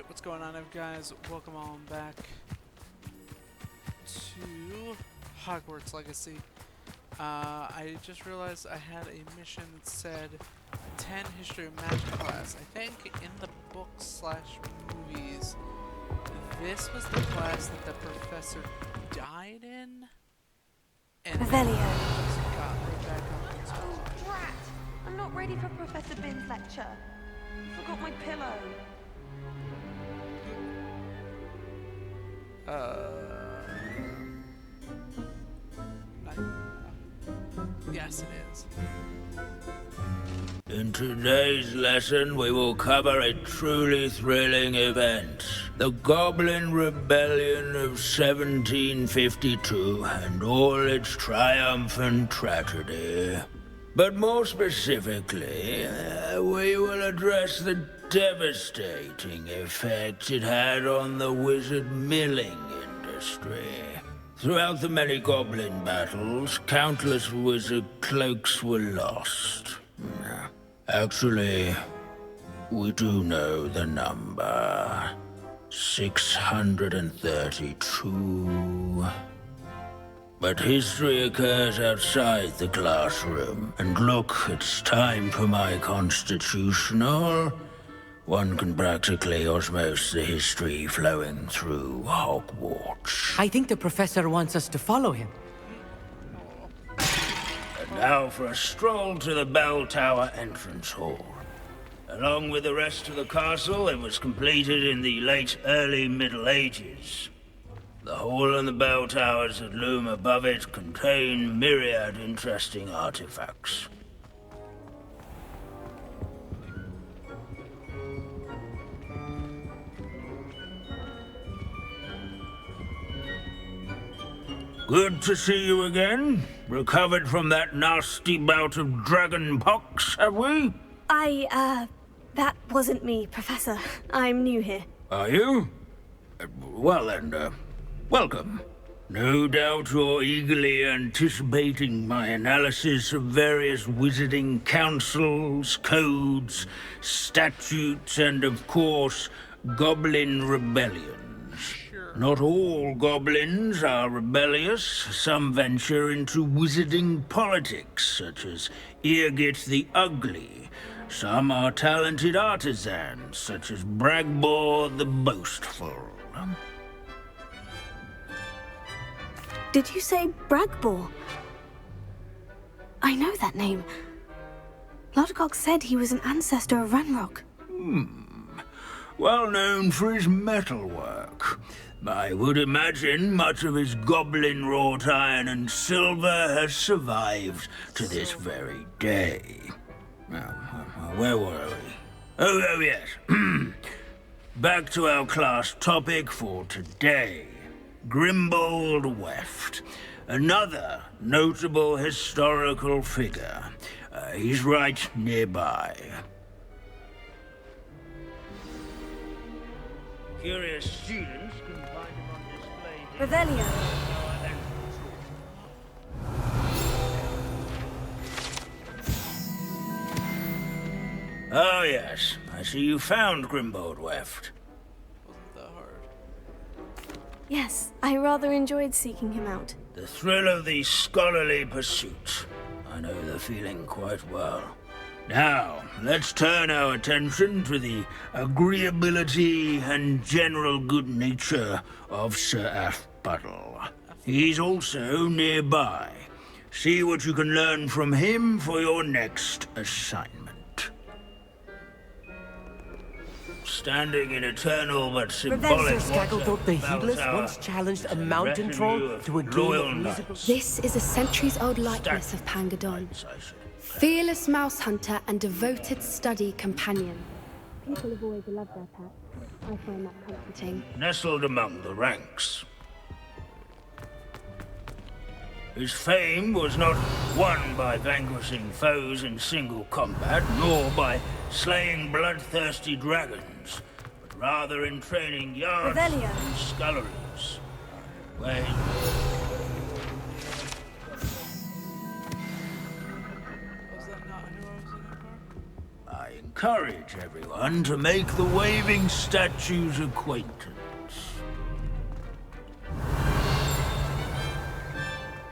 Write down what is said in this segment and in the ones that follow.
What's going on, guys? Welcome on back to Hogwarts Legacy. I just realized I had a mission that said 10 History of Magic class. I think in the book/movies, this was the class that the professor died in, and Revelio. just got right back up into Oh, drat! I'm not ready for Professor Bin's lecture. I forgot my pillow. Yes, it is. In today's lesson, we will cover a truly thrilling event. The Goblin Rebellion of 1752 and all its triumphant tragedy. But more specifically, we will address the devastating effect it had on the wizard milling industry. Throughout the many goblin battles, countless wizard cloaks were lost. Actually, we do know the number. 632. But history occurs outside the classroom. And look, it's time for my constitutional. One can practically osmose the history flowing through Hogwarts. I think the professor wants us to follow him. And now for a stroll to the bell tower entrance hall. Along with the rest of the castle, it was completed in the late early Middle Ages. The hall and the bell towers that loom above it contain myriad interesting artifacts. Good to see you again. Recovered from that nasty bout of dragon pox, have we? That wasn't me, Professor. I'm new here. Are you? Well then, welcome. No doubt you're eagerly anticipating my analysis of various wizarding councils, codes, statutes, and of course, goblin rebellions. Not all goblins are rebellious. Some venture into wizarding politics, such as Eargit the Ugly. Some are talented artisans, such as Bragbor the Boastful. Did you say Bragbor? I know that name. Lodgok said he was an ancestor of Ranrock. Well known for his metalwork. I would imagine much of his goblin wrought iron and silver has survived to this very day. Now, where were we? Oh yes. Back to our class topic for today. Grimbold Weft. Another notable historical figure. He's right nearby. Curious students can find him on display here. Revelio. Oh yes, I see you found Grimbold Weft. Wasn't that hard? Yes, I rather enjoyed seeking him out. The thrill of the scholarly pursuit. I know the feeling quite well. Now, let's turn our attention to the agreeability and general good nature of Sir Afbuddle. He's also nearby. See what you can learn from him for your next assignment. Standing in eternal but symbolic Sir Skaggle thought the bell Heedless tower once challenged a is mountain troll retinue to a of game loyal of musical... knights. This is a centuries-old likeness of Pangadon. Fearless mouse hunter and devoted study companion. People have always loved their pets. I find that comforting. Nestled among the ranks. His fame was not won by vanquishing foes in single combat, nor by slaying bloodthirsty dragons, but rather in training yards Revelio. and sculleries. Where Was that not who I was looking for? I encourage everyone to make the waving statue's acquaintance.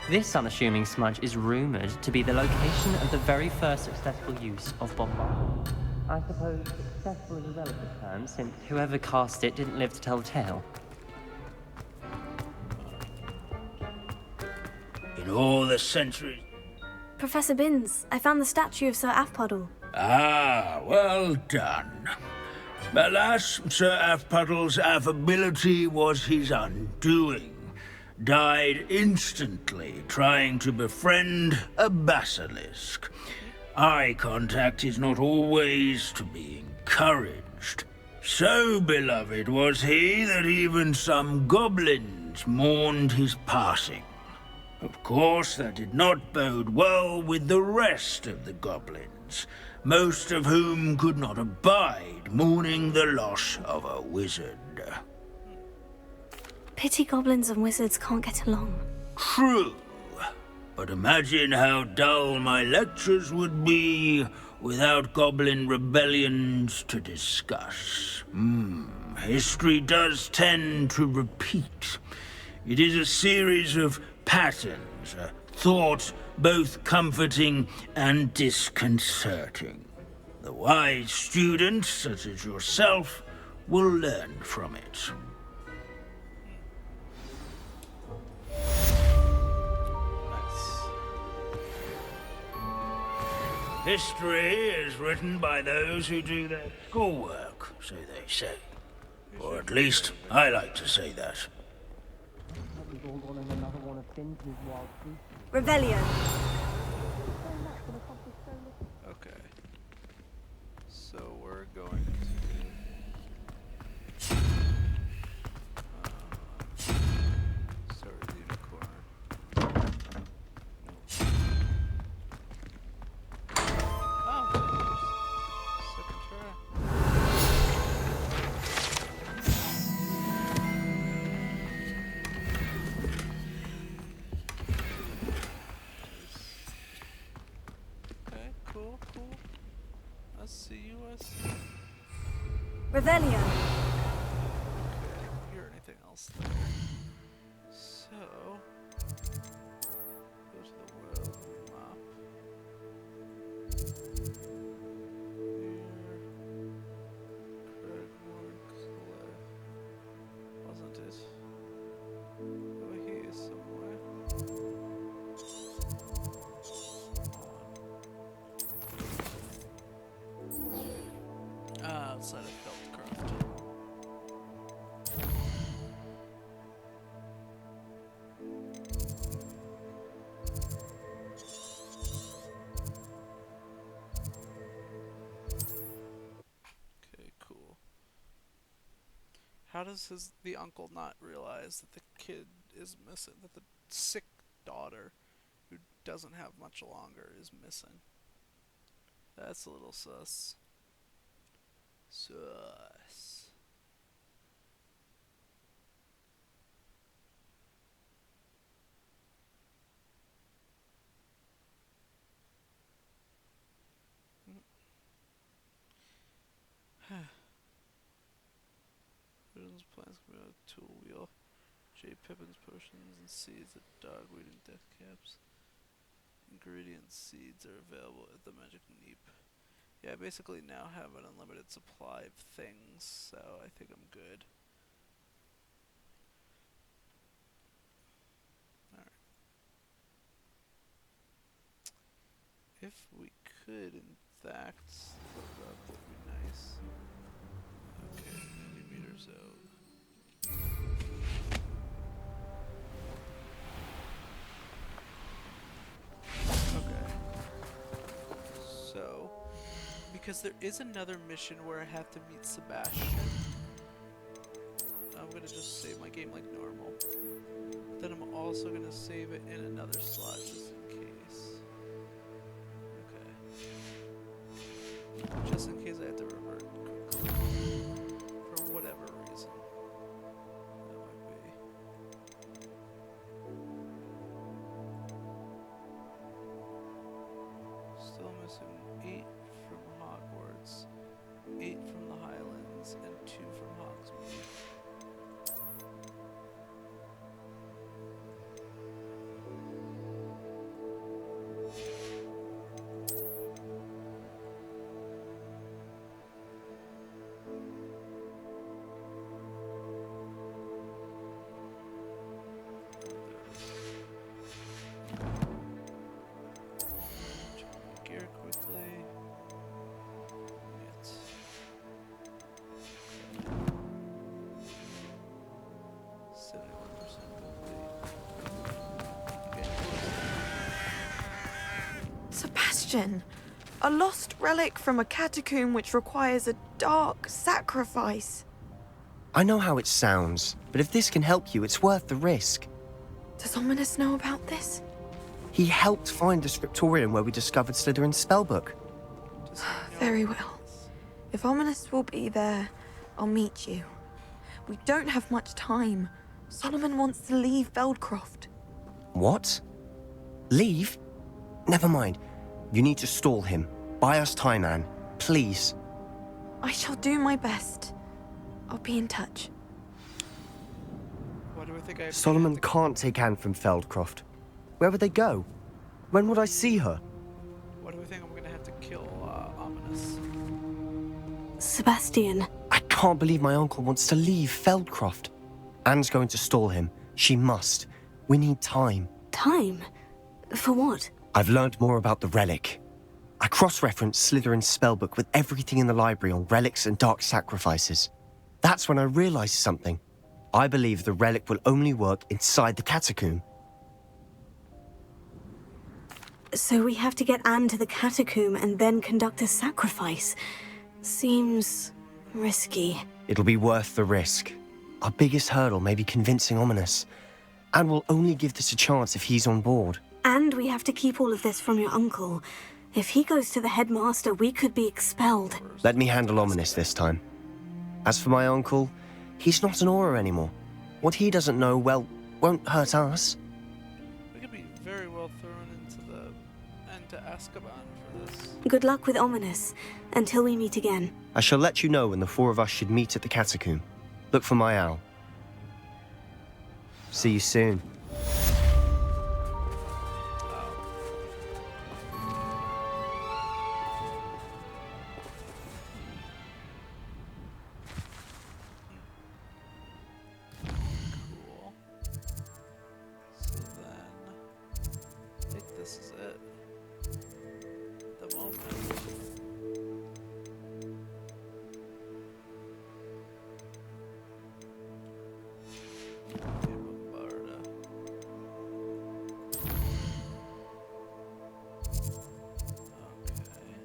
This unassuming smudge is rumored to be the location of the very first successful use of bombardment. I suppose successful is a relative term, since whoever cast it didn't live to tell the tale. In all the centuries... Professor Binns, I found the statue of Sir Afpuddle. Ah, well done. Alas, Sir Afpuddle's affability was his undoing. Died instantly trying to befriend a basilisk. Eye contact is not always to be encouraged. So beloved was he that even some goblins mourned his passing. Of course, that did not bode well with the rest of the goblins, most of whom could not abide mourning the loss of a wizard. Pity goblins and wizards can't get along. True. But imagine how dull my lectures would be without goblin rebellions to discuss. History does tend to repeat. It is a series of patterns, a thought both comforting and disconcerting. The wise student, such as yourself, will learn from it. History is written by those who do their schoolwork, so they say. Or at least, I like to say that. Revelio. Okay. So we're going to start with the unicorn. Oh, second try. Okay, cool. I see you. Revelio. Okay, I don't hear anything else there. So, go to the world map. Here, Cragmore Cliff. Wasn't it? Over here somewhere. Outside of Feldcroft. Okay, cool. How does the uncle not realize that the kid is missing? That the sick daughter, who doesn't have much longer, is missing? That's a little sus. Sus. Pippin's plans can be on a tool wheel. J. Pippin's potions and seeds of dogweed and death caps. Ingredient seeds are available at the Magic Neep. Yeah, I basically now have an unlimited supply of things, so I think I'm good. Alright. If we could, in fact, look it up, that'd be nice. Okay, 90 meters out. Okay. So, because there is another mission where I have to meet Sebastian, I'm gonna just save my game like normal. Then I'm also gonna save it in another slot just in case. Okay. Just in case I have to revert quickly. For whatever reason. That might be. Still missing 8 from Hogwarts. question. A lost relic from a catacomb which requires a dark sacrifice. I know how it sounds, but if this can help you, it's worth the risk. Does Ominous know about this? He helped find the scriptorium where we discovered Slytherin's spellbook. Very well. If Ominous will be there, I'll meet you. We don't have much time. Solomon wants to leave Feldcroft. What? Leave? Never mind. You need to stall him. Buy us time, Anne. Please. I shall do my best. I'll be in touch. What do I think I Solomon can't take Anne from Feldcroft. Where would they go? When would I see her? What do we think I'm gonna have to kill Ominous? Sebastian, I can't believe my uncle wants to leave Feldcroft. Anne's going to stall him. She must. We need time. time? For what? I've learned more about the relic. I cross-referenced Slytherin's spellbook with everything in the library on relics and dark sacrifices. That's when I realized something. I believe the relic will only work inside the catacomb. So we have to get Anne to the catacomb and then conduct a sacrifice. Seems risky. It'll be worth the risk. Our biggest hurdle may be convincing Ominous. And we'll only give this a chance if he's on board. And we have to keep all of this from your uncle. If he goes to the headmaster, we could be expelled. Let me handle Ominous this time. As for my uncle, he's not an Auror anymore. What he doesn't know, well, won't hurt us. We could be very well thrown into Azkaban for this. Good luck with Ominous, until we meet again. I shall let you know when the four of us should meet at the catacomb. Look for my owl. See you soon. Cool. So then, I think this is it. At the moment. Bombarda. Okay.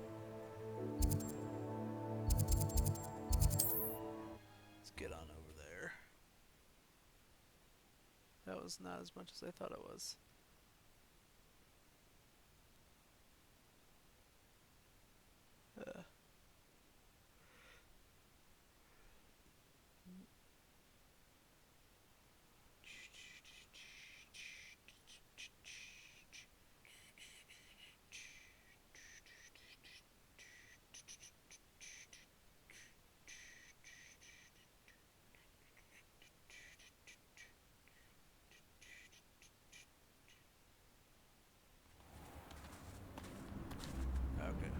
Let's get on over there. That was not as much as I thought it was. Okay.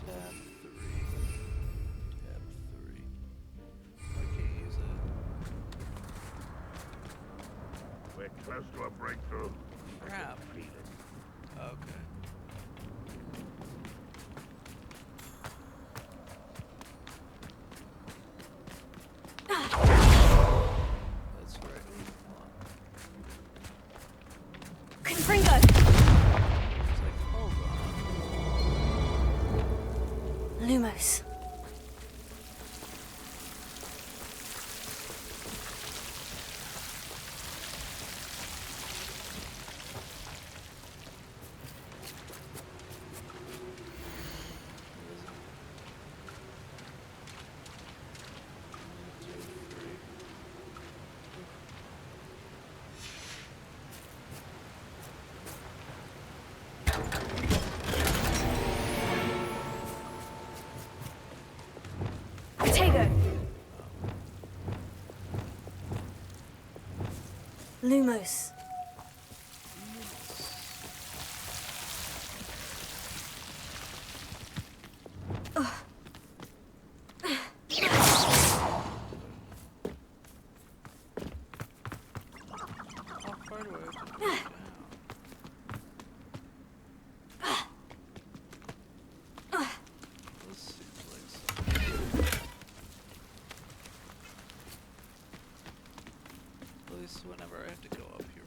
Tab 3. Tab 3. I can't use it. We're close to a breakthrough. Crap. Okay. That's right. Confringo! It's like, hold on. Lumos. Tego! Lumos. How far do I have to go down? This seems like something. At least whenever I have to go up here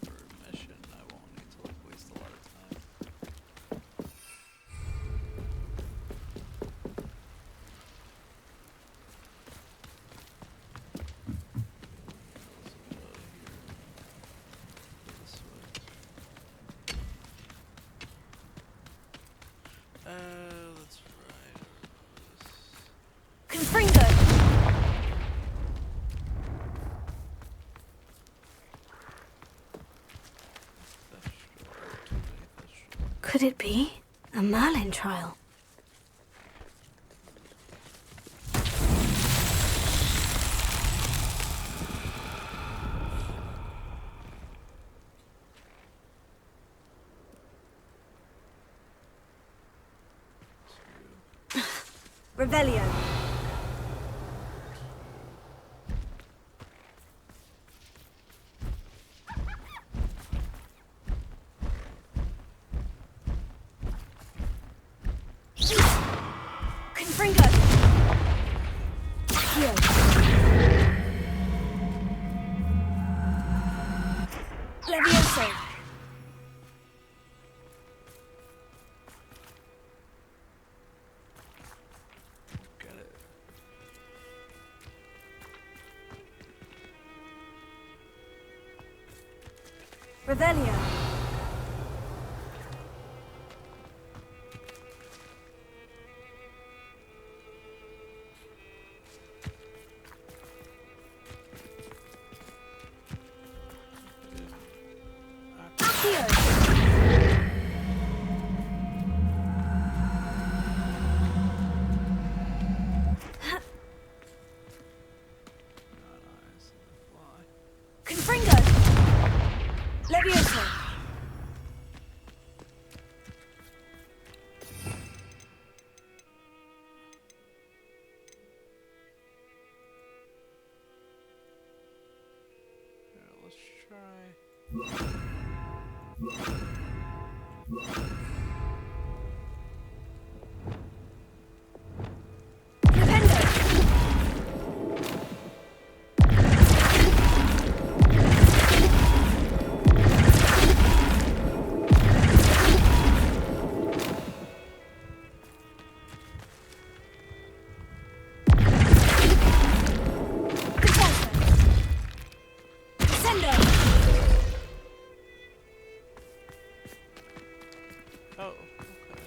Could it be a Merlin trial? Revelio. Confringo. Accio. Levioso. Get it. Revelio. Accio. Not eyes of the fly. Confringo. Levioso. Here, let's try. Oh, okay.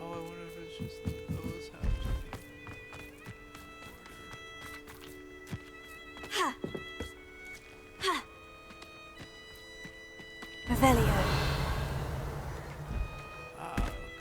Oh, I wonder if it's just those have to be ordered. Revelio. Ah, okay.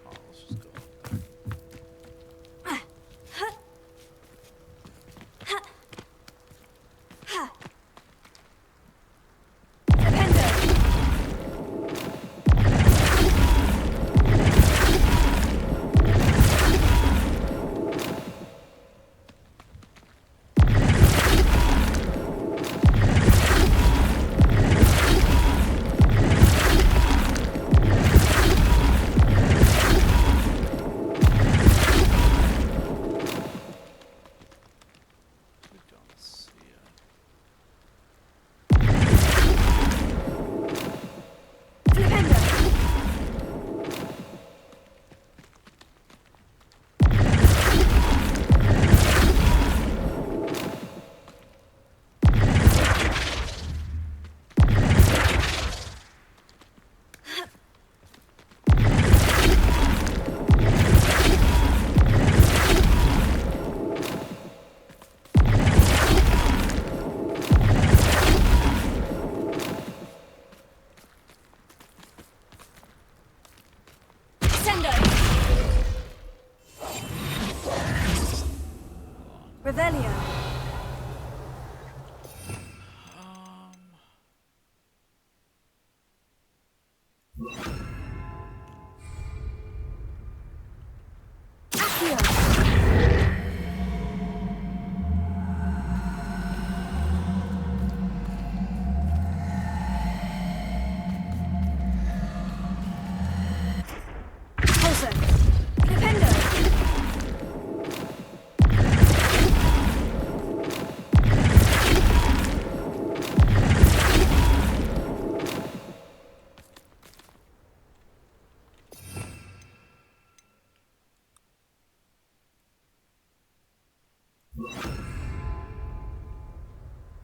Oh, let's just go. We don't see it. Revelio.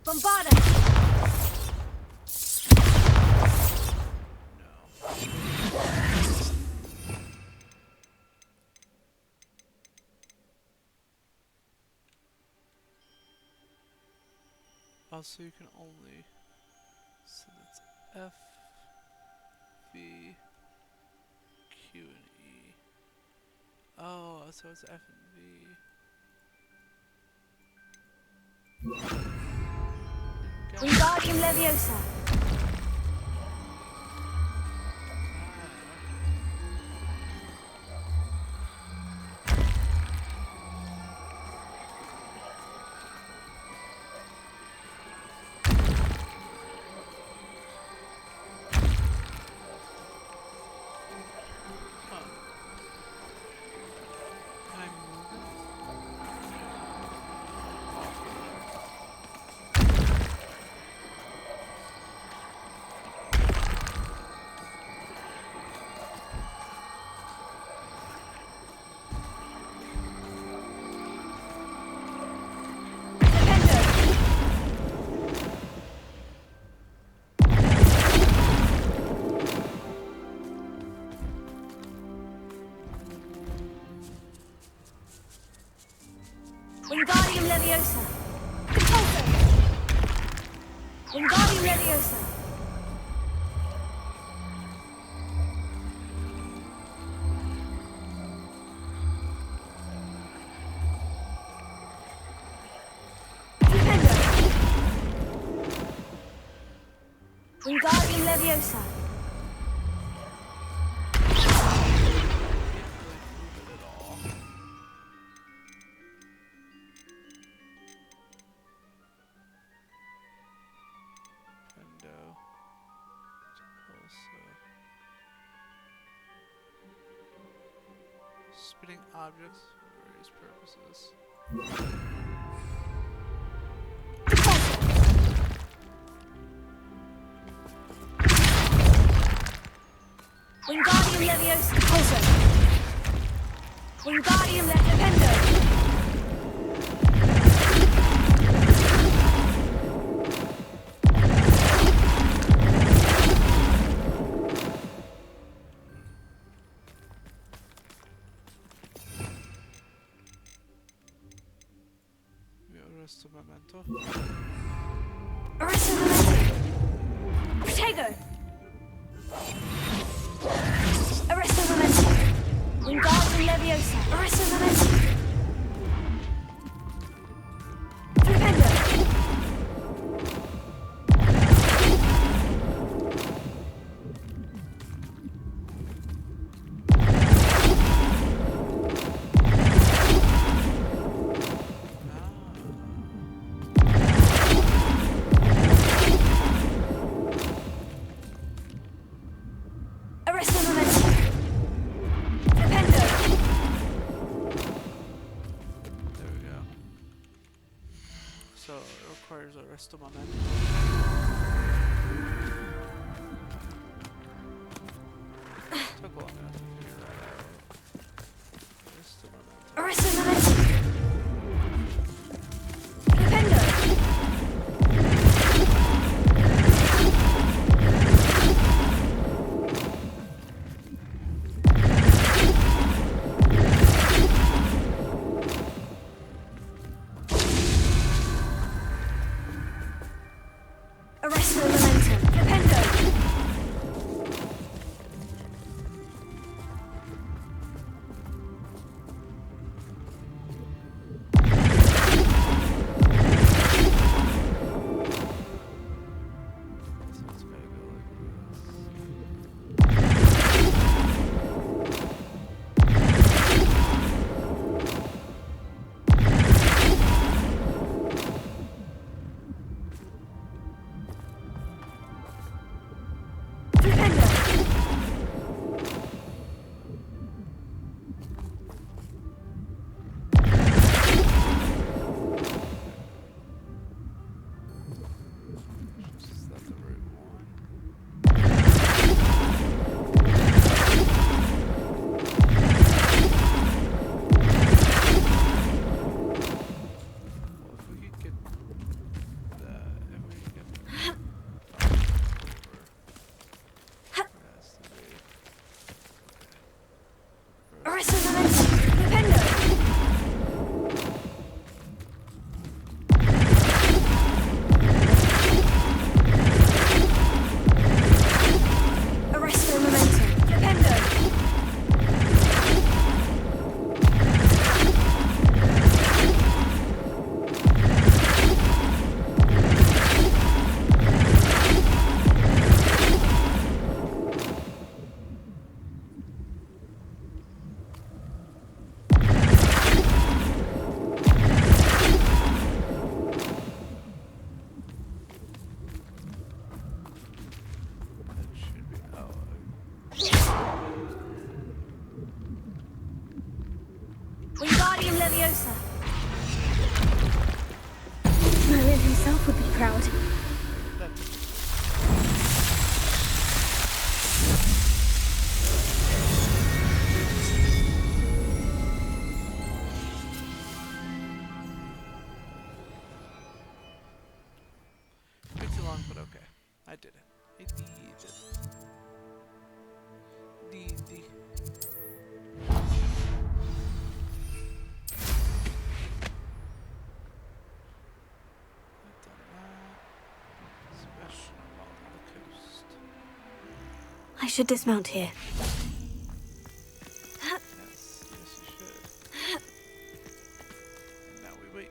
Bombarda! Also, you can only. So that's F, V, Q, and E. Oh, so it's F and V. Wingardium Leviosa! Can I move it? Wingardium Leviosa! Compulso! Wingardium Leviosa! Stupendo! Wingardium Leviosa! Spinning objects for various purposes. Wingardium Leviosa! Compulso! Wingardium Leviosa! Arresto Memento. Arresto Memento! Protego! Arresto Memento! Wingardium Leviosa! Arresto Memento! Stupendo! Arresto Memento! Stupendo! There we go. So it requires Arresto Memento. Took long enough to figure that out. Arresto Memento. Arresto Memento! Stupendo! Arresto Memento! Stupendo! I did it. I did it. Did. Special along the coast. I should dismount here. Yes, you should. And now we wait.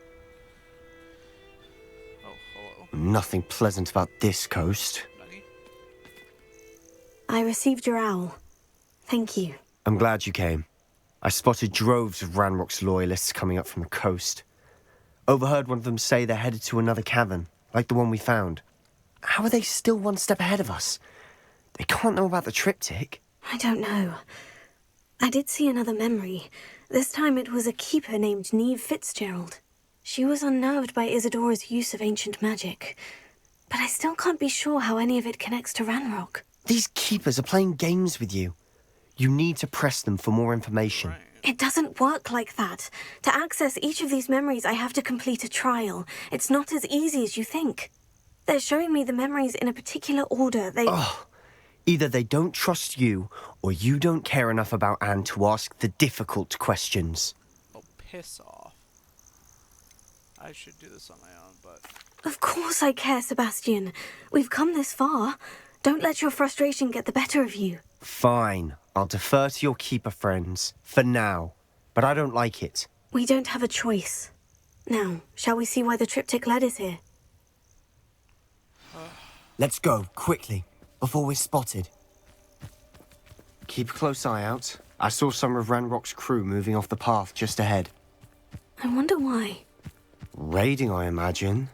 Oh, hello. Nothing pleasant about this coast. Nuggy. I received your owl. Thank you. I'm glad you came. I spotted droves of Ranrock's loyalists coming up from the coast. Overheard one of them say they're headed to another cavern, like the one we found. How are they still one step ahead of us? They can't know about the triptych. I don't know. I did see another memory. This time it was a keeper named Neve Fitzgerald. She was unnerved by Isadora's use of ancient magic. But I still can't be sure how any of it connects to Ranrock. These keepers are playing games with you. You need to press them for more information. Right. It doesn't work like that. To access each of these memories, I have to complete a trial. It's not as easy as you think. They're showing me the memories in a particular order. Either they don't trust you, or you don't care enough about Anne to ask the difficult questions. Oh, piss off. I should do this on my own, but... Of course I care, Sebastian. We've come this far. Don't let your frustration get the better of you. Fine. I'll defer to your keeper friends, for now. But I don't like it. We don't have a choice. Now, shall we see why the triptych led is here? Let's go, quickly, before we're spotted. Keep a close eye out. I saw some of Ranrock's crew moving off the path just ahead. I wonder why. Raiding, I imagine.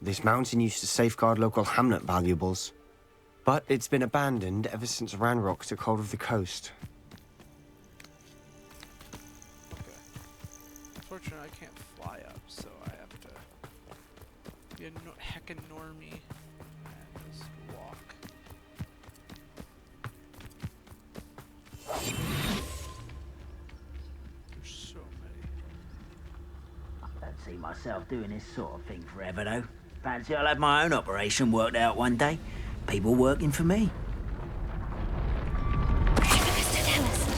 This mountain used to safeguard local hamlet valuables. But it's been abandoned ever since Ranrock took hold of the coast. Okay. Unfortunately, I can't fly up, so I have to be a heckin' normie and just walk. There's so many. I don't see myself doing this sort of thing forever, though. Fancy I'll have my own operation worked out one day. People working for me. Mr. Tellis.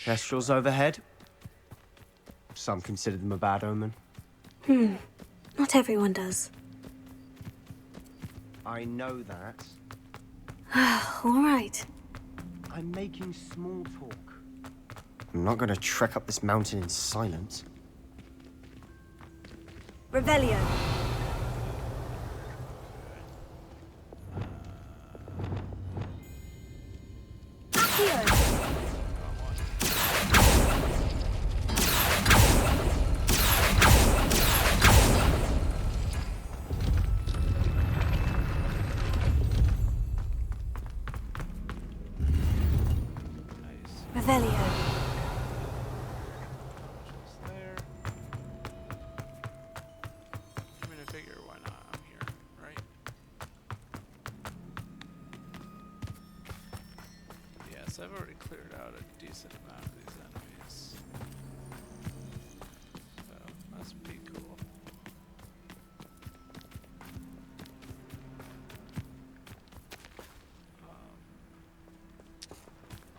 Kestrels overhead. Some consider them a bad omen. Not everyone does. I know that. All right. I'm making small talk. I'm not going to trek up this mountain in silence. Revelio. Revelio. Just there. I mean, I figure why not? I'm here, right? Yes, I've already cleared out a decent amount of these enemies. So, that's pretty cool.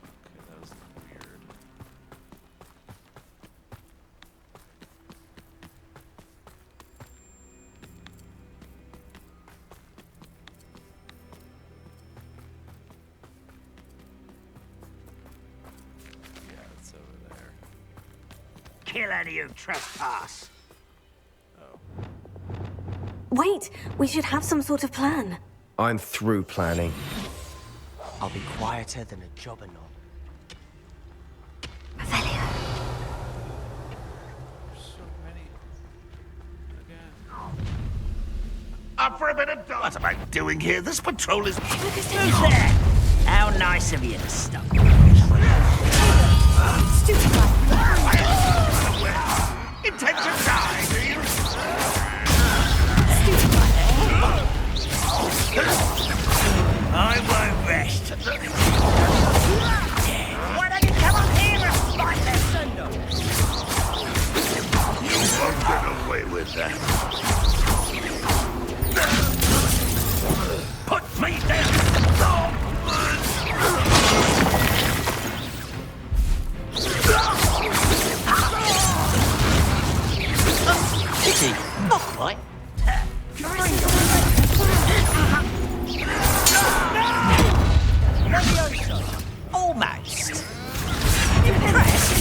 Okay, that was weird. Yeah, it's over there. Kill any who trespass. Oh. Wait, we should have some sort of plan. I'm through planning. I'll be quieter than a jobberknob. Revelio. There's so many. Again. off for a bit of dog. What am I doing here? This patrol is... Who's there? How nice of you to stop. Intention die, do you? I won't rest. Why don't you come on here and fight that thunder? You won't get away with that. Put me down! Pity. Not quite. Almost. Impressed?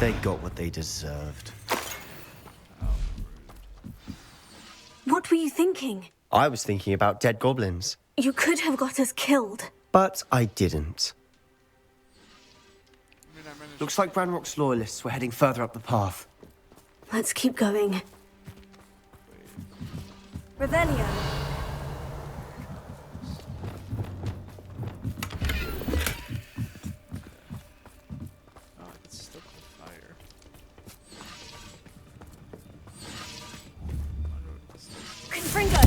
They got what they deserved. What were you thinking? I was thinking about dead goblins, You could have got us killed. but I didn't. I mean, I managed Looks like Ranrock's loyalists were heading further up the path. Let's keep going. Revelio. Oh, I can still put fire. Wonder what this does. Confringo.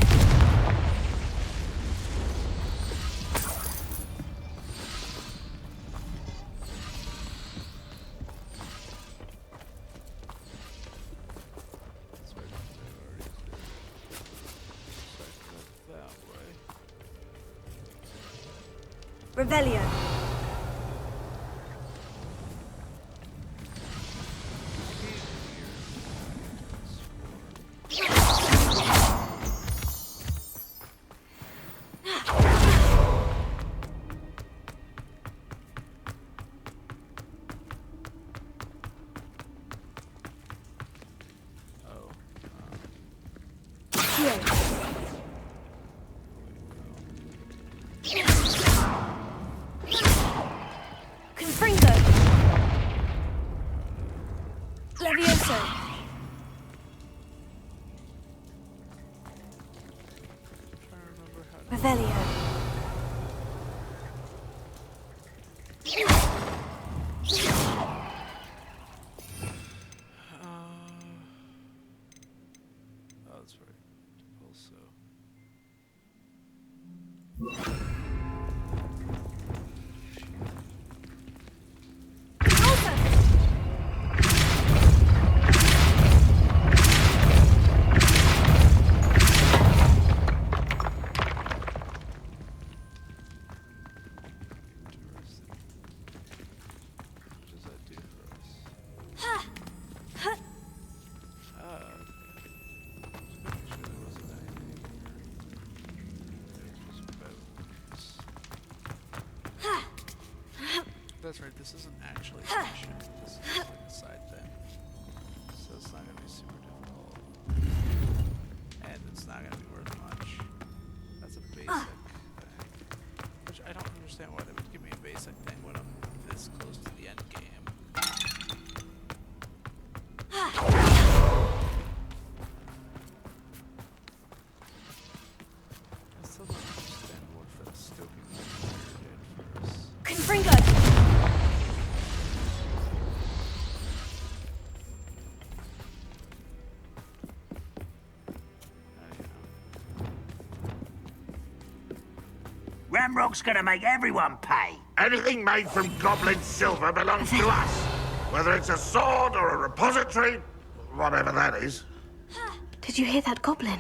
That's right, I already did. So I can go that way. Revelio. Oh. Confringo. Levioso. Trying to remember how to... Revelio. Oh, that's right. Also. Interesting. What does that do for us? Just making sure there wasn't anything here. Just bones. That's right, this isn't actually a mission. This is like a side thing. So it's not gonna be super difficult. And it's not gonna be worth much. That's a basic thing. Which I don't understand why they would give me a basic thing when I'm this close to the end game. I still don't understand what that stoking did first. Confringo. Ramrock's gonna make everyone pay. Anything made from goblin silver belongs to us. Whether it's a sword or a repository, whatever that is. Did you hear that goblin?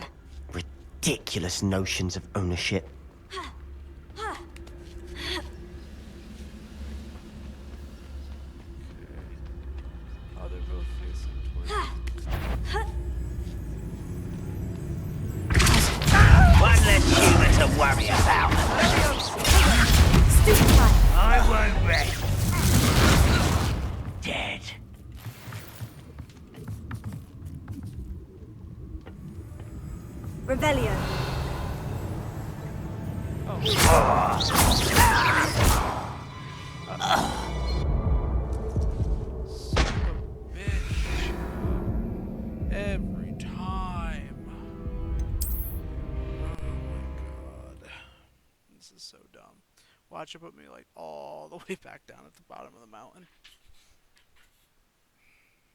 Ridiculous notions of ownership. Oh, they're both facing towards One less human to worry about. I won't rest. Dead. Revelio. son of a bitch. Watch it put me like all the way back down at the bottom of the mountain.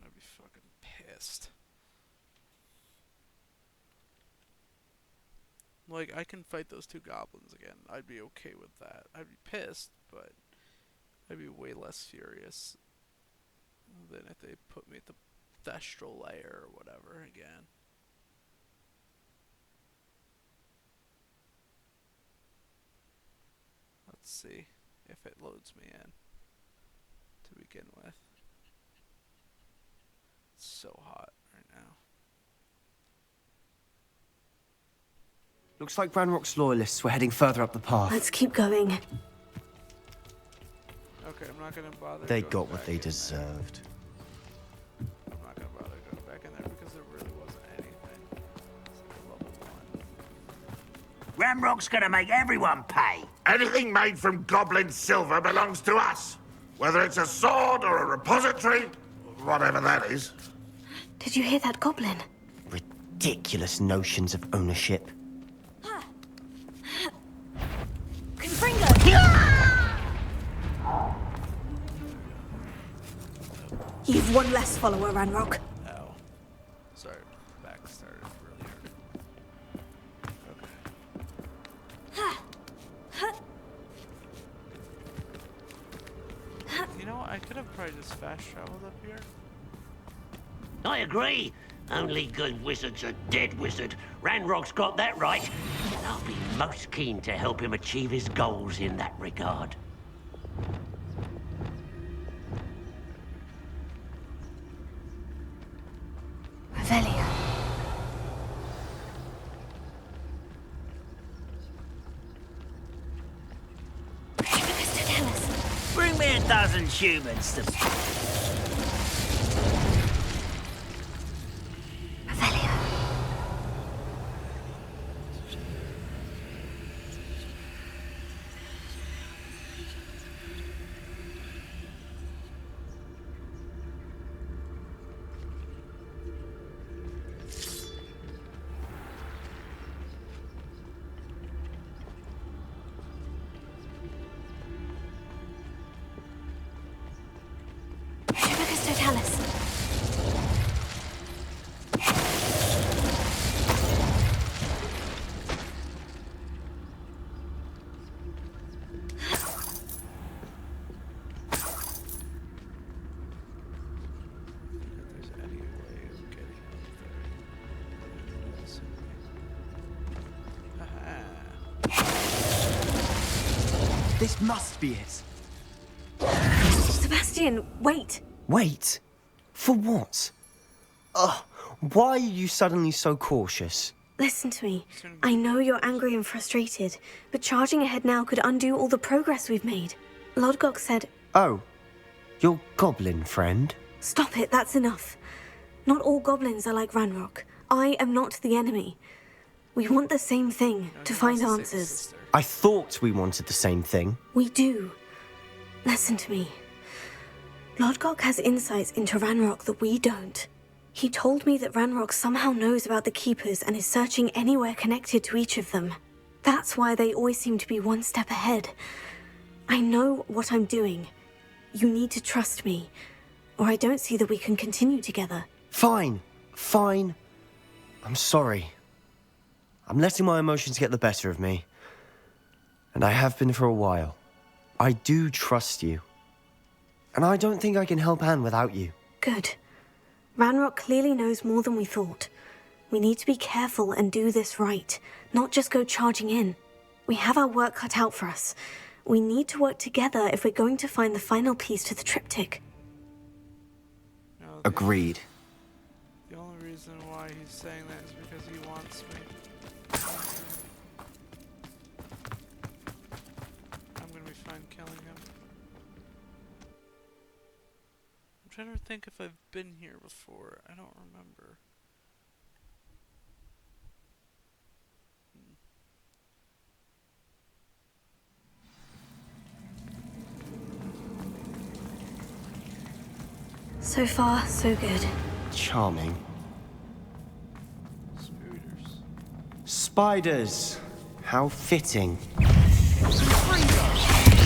I'd be fucking pissed. Like, I can fight those two goblins again. I'd be okay with that. I'd be pissed, but I'd be way less furious than if they put me at the Thestral layer or whatever again. Let's see if it loads me in to begin with. It's so hot right now. Looks like Ranrock's loyalists were heading further up the path. Let's keep going. Okay, I'm not gonna bother. They going got what back they in there. deserved. I'm not gonna bother going back in there because there really wasn't anything. It's like a level 1. Ramrock's gonna make everyone pay. Anything made from goblin silver belongs to us. Whether it's a sword or a repository, whatever that is. Did you hear that goblin? Ridiculous notions of ownership. You've one less follower, Ranrock. Ow. Sorry, back started really hurt. Okay. You know what? I could have probably just fast traveled up here. I agree. Only good wizards are dead wizard. Ranrock's got that right. And I'll be most keen to help him achieve his goals in that regard. Revelio. Bring me a dozen humans to... Revelio. This must be it. Sebastian, wait. Wait? For what? Ugh, why are you suddenly so cautious? Listen to me. I know you're angry and frustrated, but charging ahead now could undo all the progress we've made. Lodgok said... Oh, your goblin friend? Stop it, that's enough. Not all goblins are like Ranrock. I am not the enemy. We want the same thing, to find answers. I thought we wanted the same thing. We do. Listen to me. Lodgok has insights into Ranrock that we don't. He told me that Ranrock somehow knows about the Keepers and is searching anywhere connected to each of them. That's why they always seem to be one step ahead. I know what I'm doing. You need to trust me, or I don't see that we can continue together. Fine. Fine. I'm sorry. I'm letting my emotions get the better of me. And I have been for a while. I do trust you. And I don't think I can help Anne without you. Good. Ranrock clearly knows more than we thought. We need to be careful and do this right, not just go charging in. We have our work cut out for us. We need to work together if we're going to find the final piece to the triptych. Agreed. The only reason why he's saying that is because he wants me. I'm gonna be fine killing him. I'm trying to think if I've been here before. I don't remember. So far, so good. Charming. Spooters. Spiders. How fitting. Freedom!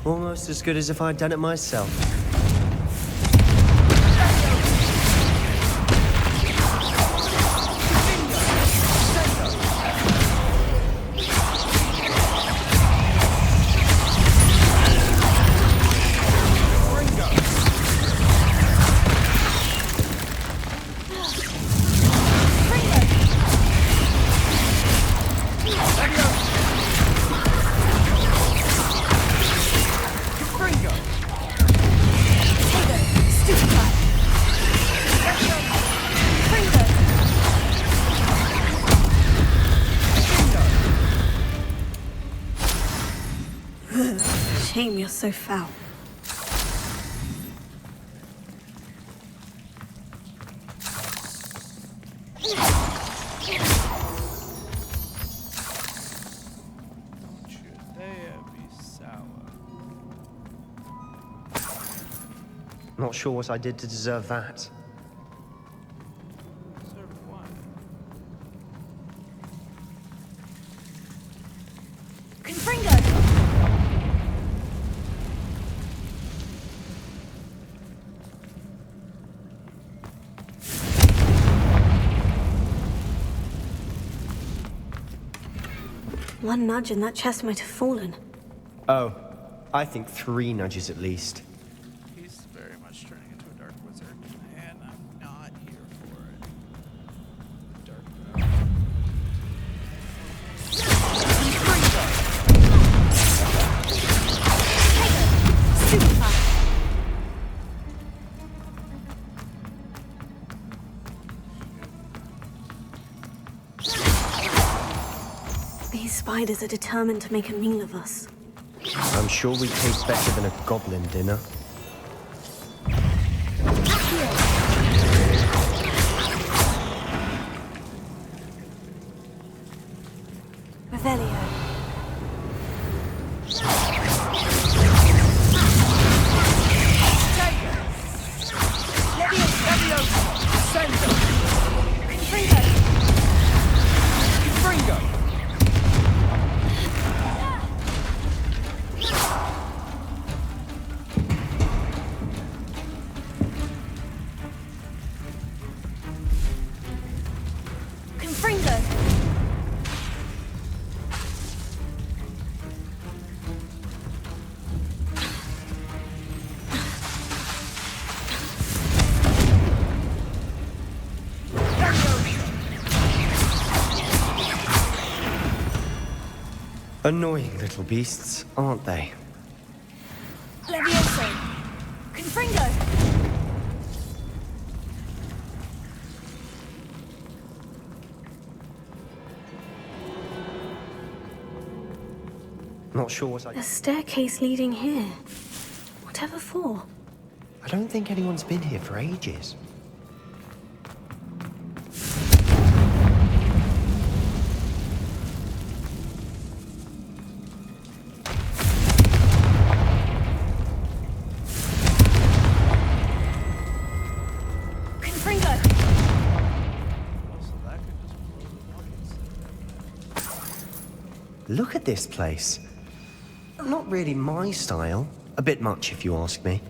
Almost as good as if I'd done it myself. Shame you're so foul. Should they be sour? Not sure what I did to deserve that. Sort of what? Confringo! One nudge and that chest might have fallen. Oh, I think 3 nudges at least. He's very much turning into a dark wizard, and I'm not here for it. Dark These spiders are determined to make a meal of us. I'm sure we taste better than a goblin dinner. Revelio. Annoying little beasts, aren't they? Levioso. Confringo. Not sure what A staircase leading here. Whatever for? I don't think anyone's been here for ages. Look at this place. Not really my style. A bit much, if you ask me.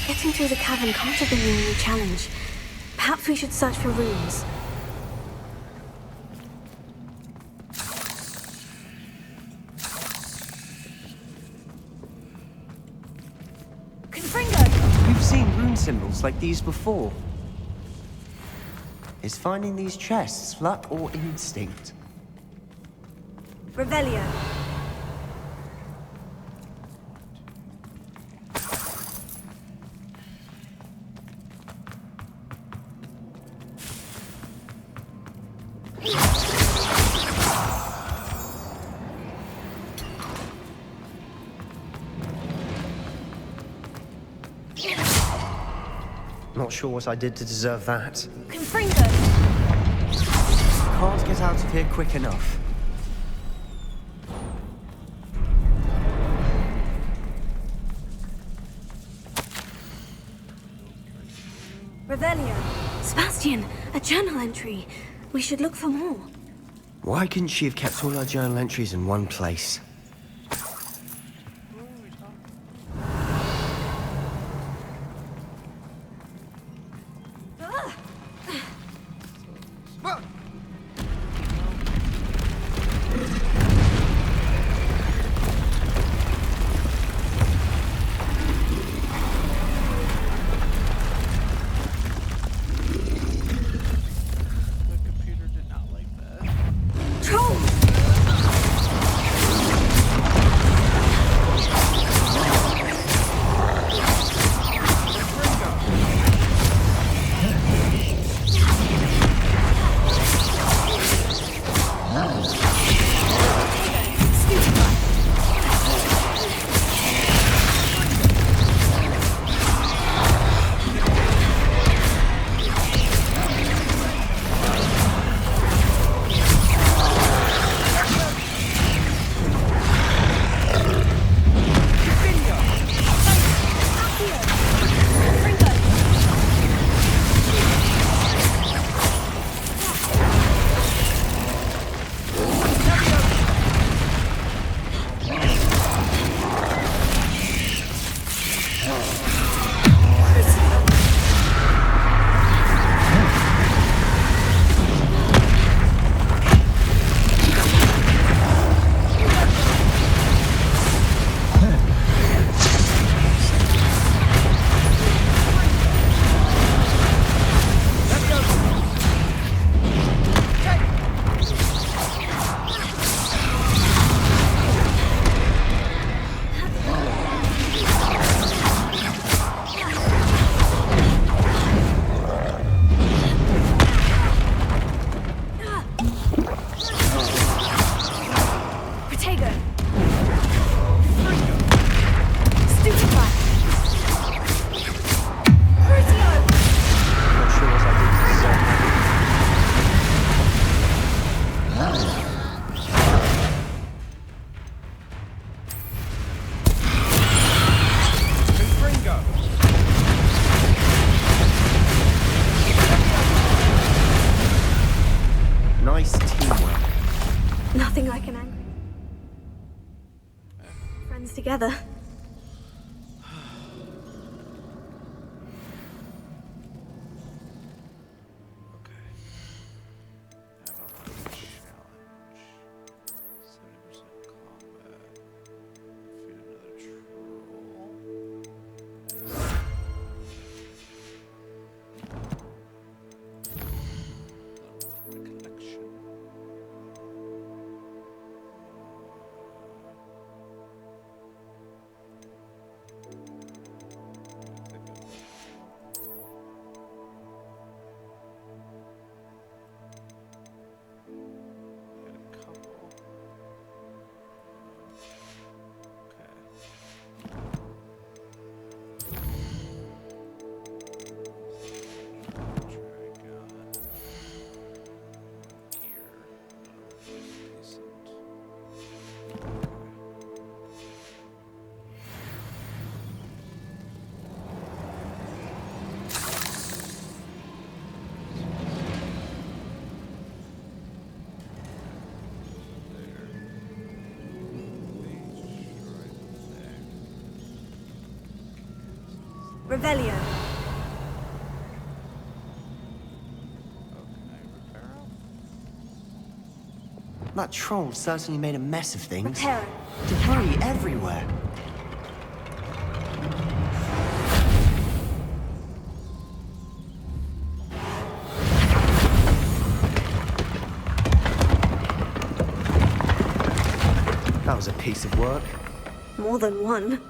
Getting through the cavern can't have been the only challenge. Perhaps we should search for rooms. symbols like these before. Is finding these chests luck or instinct? Revelio. Not sure what I did to deserve that. Confringo. Can't get out of here quick enough. Revelio. Sebastian, a journal entry. We should look for more. Why couldn't she have kept all our journal entries in one place? The computer did not like that. Trolls! Nice teamwork. Nothing like an angry. Friends together. Okay. Have a challenge. 70% combat. Defeat another troll. From a collection. Had a couple. Okay. Dragon. Gear. Decent. Revelio. That troll certainly made a mess of things. Reparo. Debris everywhere. piece of work. More than one.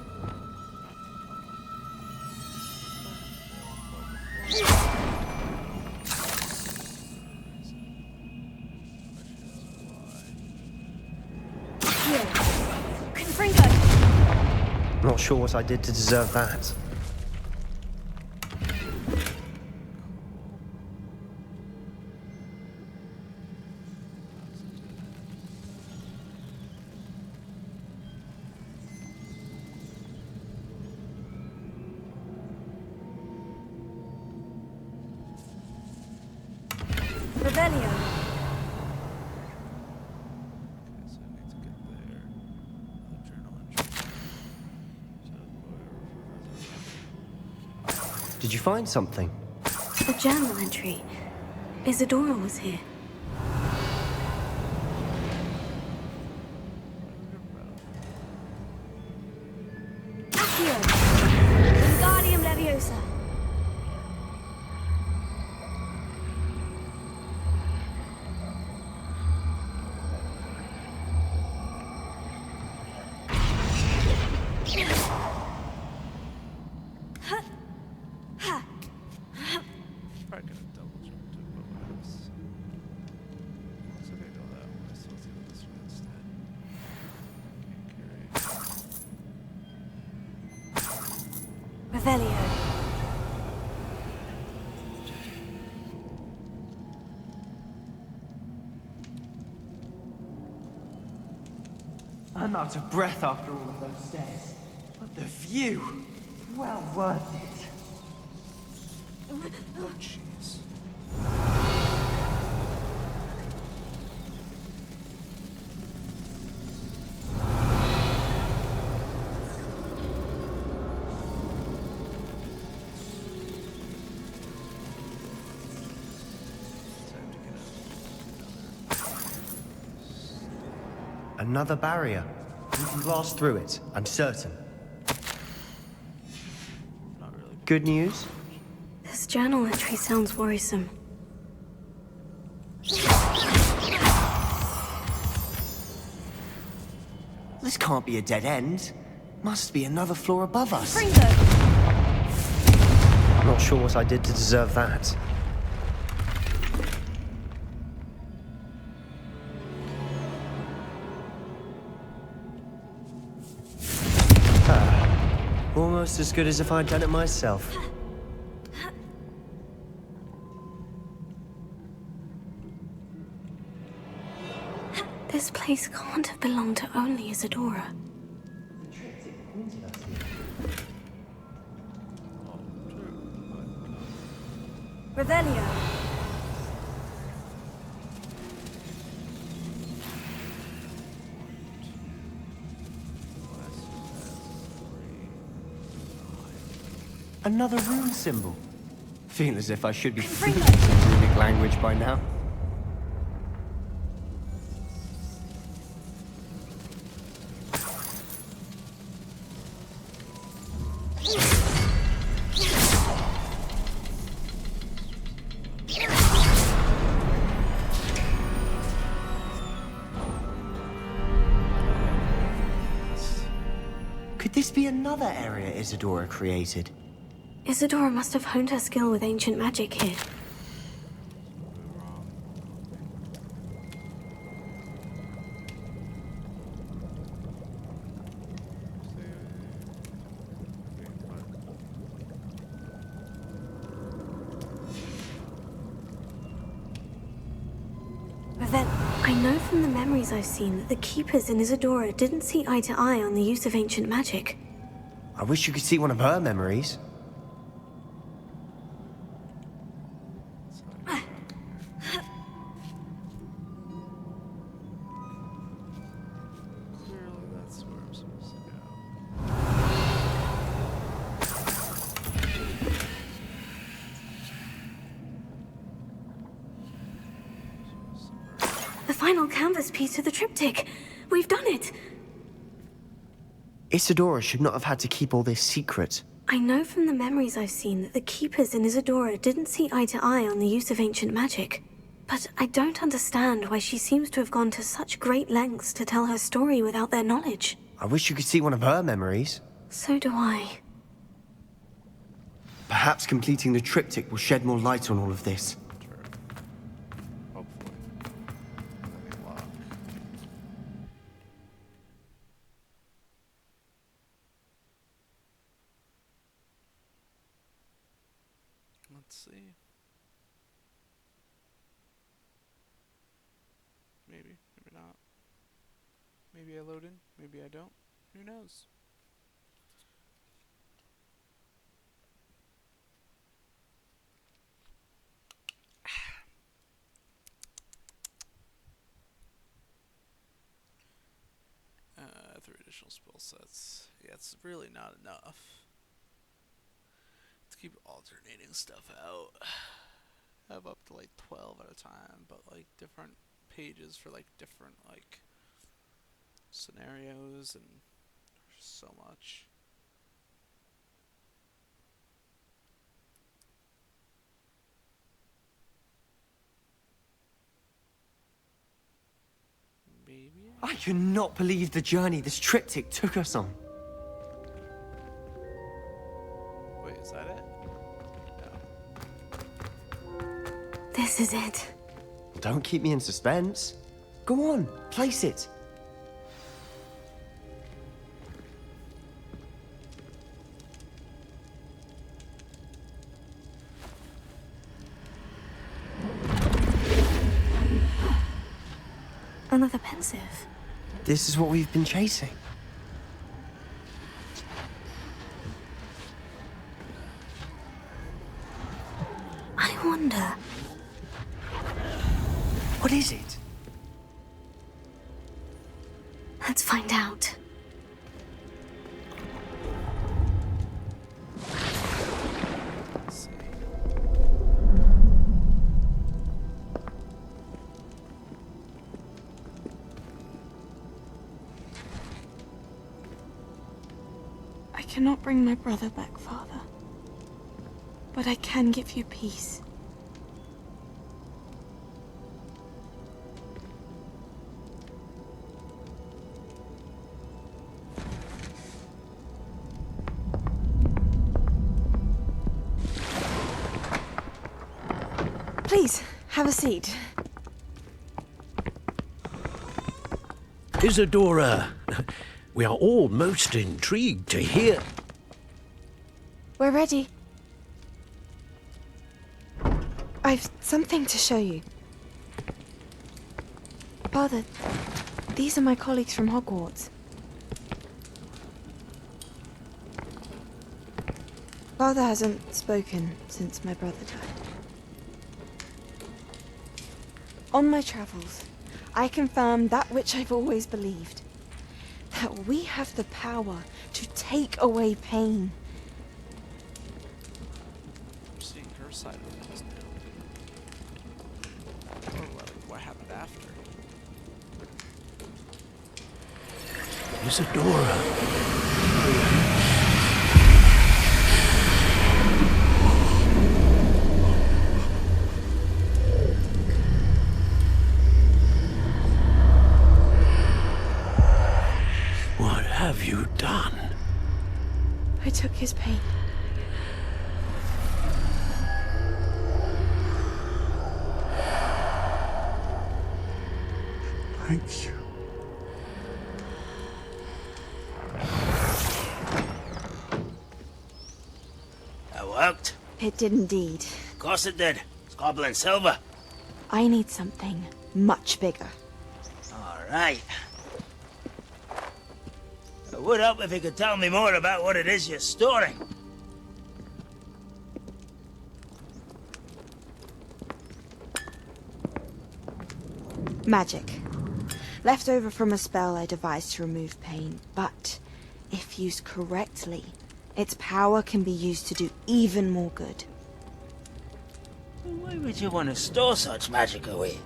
Not sure what I did to deserve that. Revelio. Did you find something? A journal entry. Isadora was here. Accio! Wingardium Leviosa! Probably could have double jumped it, but what else? Looks like I go that way, so let's go this way instead. Can't carry. Revelio. I'm out of breath after all of those stairs. But the view, well worth it. Oh, jeez. Another barrier. We can blast through it, I'm certain. Not really. Good news? This journal entry sounds worrisome. This can't be a dead end. Must be another floor above us. Not sure what I did to deserve that. Almost as good as if I'd done it myself. This place can't have belonged to only Isadora. Revelio. Another rune symbol. Feel as if I should be fluent in runic language by now. Could this be another area Isadora created? Isadora must have honed her skill with ancient magic here. Revel, I know from the memories I've seen that the Keepers in Isadora didn't see eye to eye on the use of ancient magic. I wish you could see one of her memories. Clearly that's where I'm supposed to go. The final canvas piece to the triptych. We've done it! Isadora should not have had to keep all this secret. I know from the memories I've seen that the Keepers in Isadora didn't see eye to eye on the use of ancient magic. But I don't understand why she seems to have gone to such great lengths to tell her story without their knowledge. I wish you could see one of her memories. So do I. Perhaps completing the triptych will shed more light on all of this. Hopefully. Any luck. Let's see. Maybe, maybe not. Maybe I load in, maybe I don't. Who knows? Three additional spell sets. Yeah, it's really not enough to keep alternating stuff out. I have up to like 12 at a time, but like different pages for like different like scenarios, and there's so much. Maybe? I cannot believe the journey this triptych took us on. Wait, is that it? No. This is it. Don't keep me in suspense. Go on, place it. Another pensive. This is what we've been chasing. I wonder. What is it? Let's find out. Let's see. I cannot bring my brother back, Father. But I can give you peace. Please, have a seat. Isadora, we are all most intrigued to hear. We're ready. I've something to show you. Father, these are my colleagues from Hogwarts. Father hasn't spoken since my brother died. On my travels, I confirmed that which I've always believed. That we have the power to take away pain. I'm seeing her side of things now. Or what happened after. Isadora. What have you done? I took his pain. Thank you. That worked? It did indeed. Of course it did. It's goblin silver. I need something much bigger. All right. It would help if you could tell me more about what it is you're storing. Magic. Left over from a spell I devised to remove pain, but if used correctly, its power can be used to do even more good. Why would you want to store such magic away?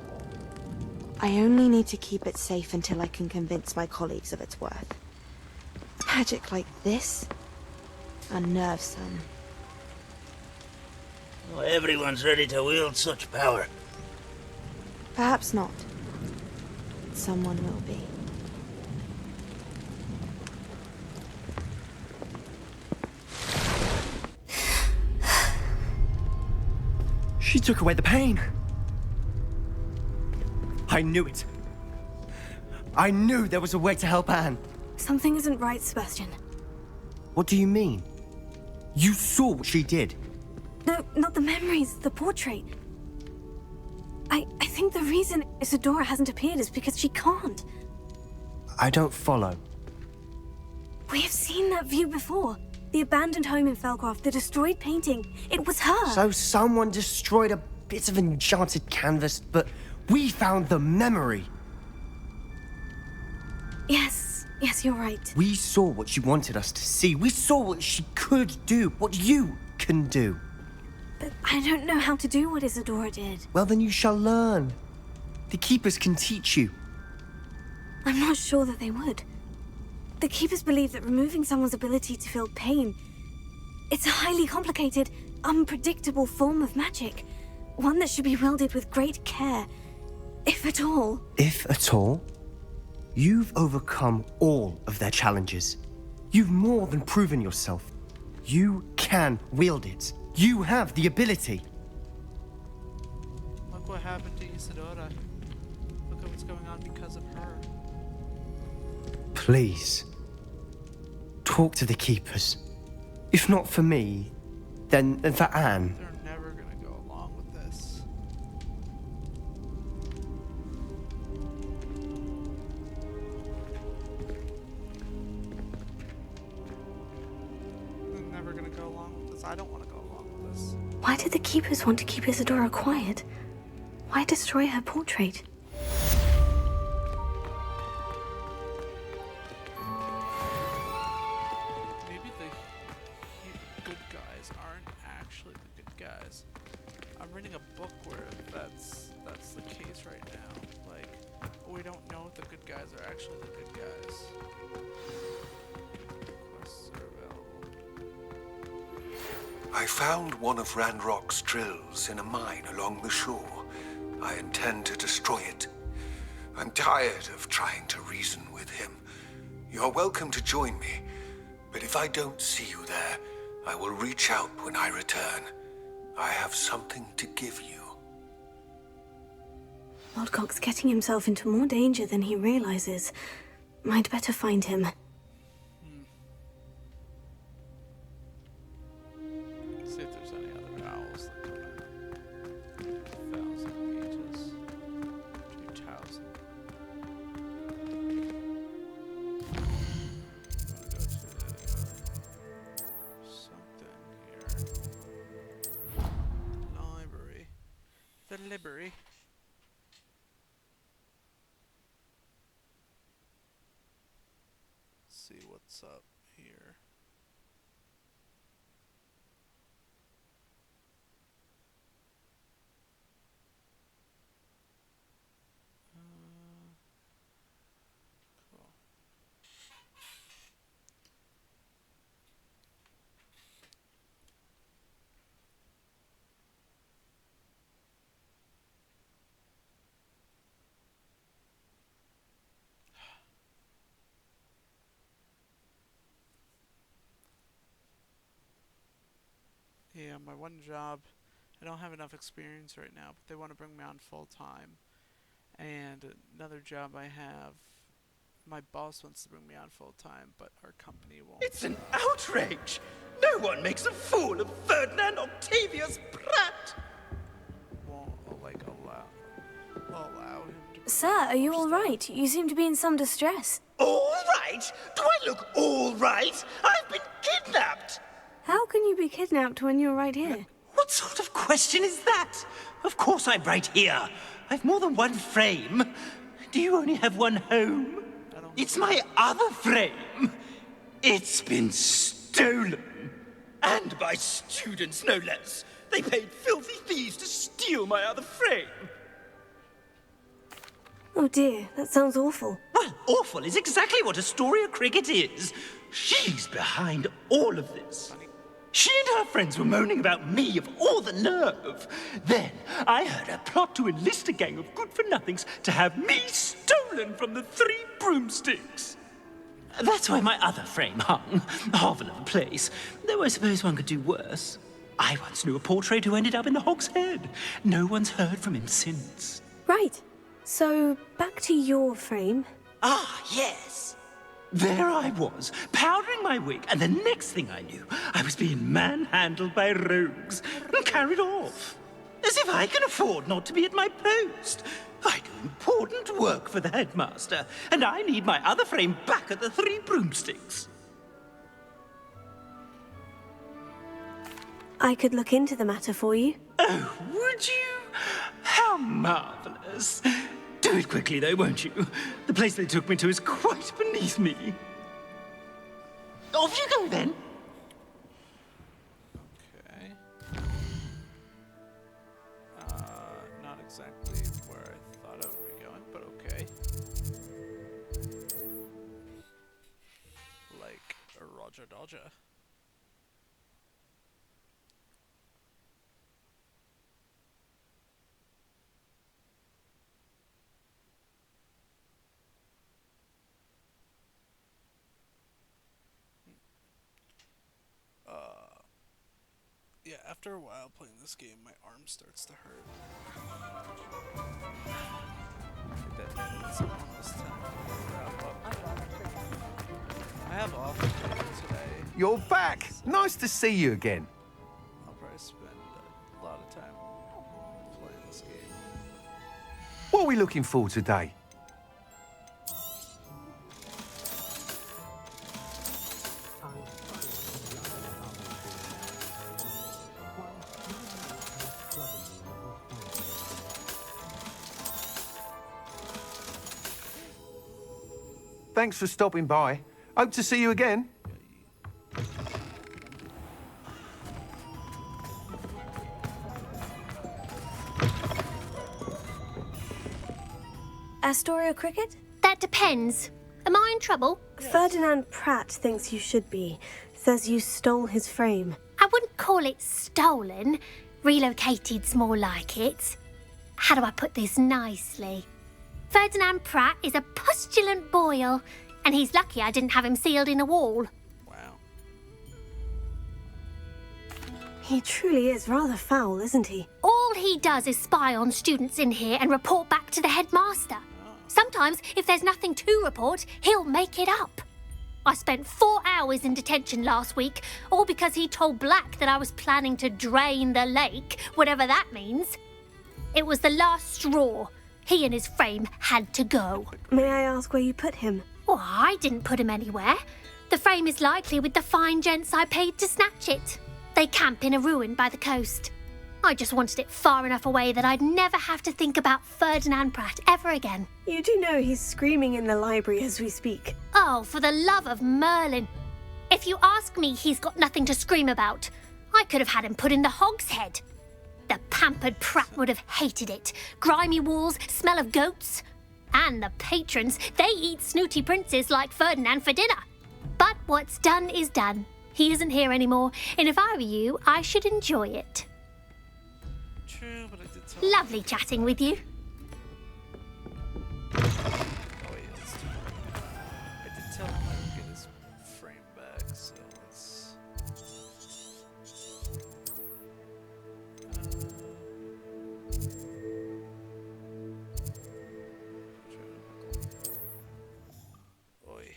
I only need to keep it safe until I can convince my colleagues of its worth. Magic like this unnerves them. Not everyone's ready to wield such power. Perhaps not. Someone will be. She took away the pain. I knew it. I knew there was a way to help Anne. Something isn't right, Sebastian. What do you mean? You saw what she did. No, not the memories, the portrait. I think the reason Isadora hasn't appeared is because she can't. I don't follow. We have seen that view before. The abandoned home in Felcroft, the destroyed painting. It was her. So someone destroyed a bit of enchanted canvas, but we found the memory. Yes, you're right. We saw what she wanted us to see. We saw what she could do, what you can do. But I don't know how to do what Isadora did. Well, then you shall learn. The Keepers can teach you. I'm not sure that they would. The Keepers believe that removing someone's ability to feel pain, it's a highly complicated, unpredictable form of magic. One that should be wielded with great care, if at all. If at all? You've overcome all of their challenges. You've more than proven yourself. You can wield it. You have the ability. Look what happened to Isadora. Look at what's going on because of her. Please. Talk to the Keepers. If not for me, then for Anne. They're never gonna go along with this. They're never gonna go along with this. I don't want to go along with this. Why did the Keepers want to keep Isadora quiet? Why destroy her portrait? Maybe the good guys aren't actually the good guys. I'm reading a book where that's the case right now. Like, we don't know if the good guys are actually the good guys. Quests are available. I found one of Ranrock's drills in a mine along the shore. I intend to destroy it. I'm tired of trying to reason with him. You're welcome to join me, but if I don't see you there, I will reach out when I return. I have something to give you. Lodcock's getting himself into more danger than he realizes. I'd better find him. See if there's any other owls that come in. 1,000 meters. 2,000. Go to something here. Library. The library. See what's up here. Cool. Yeah, my one job, I don't have enough experience right now, but they want to bring me on full time. And another job I have, my boss wants to bring me on full time, but our company won't. It's an outrage! No one makes a fool of Ferdinand Octavius Pratt! Won't allow him to. Sir, are you all right? You seem to be in some distress. All right? Do I look all right? I've been kidnapped! How can you be kidnapped when you're right here? What sort of question is that? Of course I'm right here. I've more than one frame. Do you only have one home? It's my other frame. It's been stolen. And by students, no less. They paid filthy thieves to steal my other frame. Oh dear, that sounds awful. Well, awful is exactly what Astoria Cricket is. She's behind all of this. She and her friends were moaning about me of all the nerve. Then I heard her plot to enlist a gang of good-for-nothings to have me stolen from the Three Broomsticks. That's why my other frame hung. Hovel of a place. Though I suppose one could do worse. I once knew a portrait who ended up in the Hog's Head. No one's heard from him since. Right. So, back to your frame. Ah, yes. There I was, powdering my wig, and the next thing I knew, I was being manhandled by rogues and carried off. As if I can afford not to be at my post. I do important work for the headmaster, and I need my other frame back at the Three Broomsticks. I could look into the matter for you. Oh, would you? How marvelous. Do it quickly, though, won't you? The place they took me to is quite beneath me. Off you go, then. Okay. Not exactly where I thought I would be going, but okay. Like a Roger Dodger. Yeah, after a while playing this game, my arm starts to hurt. That means almost time to wrap up. I have off today. You're back! Nice to see you again. I'll probably spend a lot of time playing this game. What are we looking for today? Thanks for stopping by. Hope to see you again. Astoria Cricket? That depends. Am I in trouble? Ferdinand Pratt thinks you should be. Says you stole his frame. I wouldn't call it stolen. Relocated's more like it. How do I put this nicely? Ferdinand Pratt is a postulant boil, and he's lucky I didn't have him sealed in a wall. Wow. He truly is rather foul, isn't he? All he does is spy on students in here and report back to the headmaster. Sometimes, if there's nothing to report, he'll make it up. I spent 4 hours in detention last week, all because he told Black that I was planning to drain the lake, whatever that means. It was the last straw. He and his frame had to go. May I ask where you put him? Well, I didn't put him anywhere. The frame is likely with the fine gents I paid to snatch it. They camp in a ruin by the coast. I just wanted it far enough away that I'd never have to think about Ferdinand Pratt ever again. You do know he's screaming in the library as we speak. Oh, for the love of Merlin. If you ask me, he's got nothing to scream about. I could have had him put in the Hog's Head. The pampered Pratt would have hated it. Grimy walls, smell of goats. And the patrons, they eat snooty princes like Ferdinand for dinner. But what's done is done. He isn't here anymore, and if I were you, I should enjoy it. True, but I did tell Lovely chatting with you. Oh wait, let's do that. I did tell him I would get his frame back, so let's... Oi.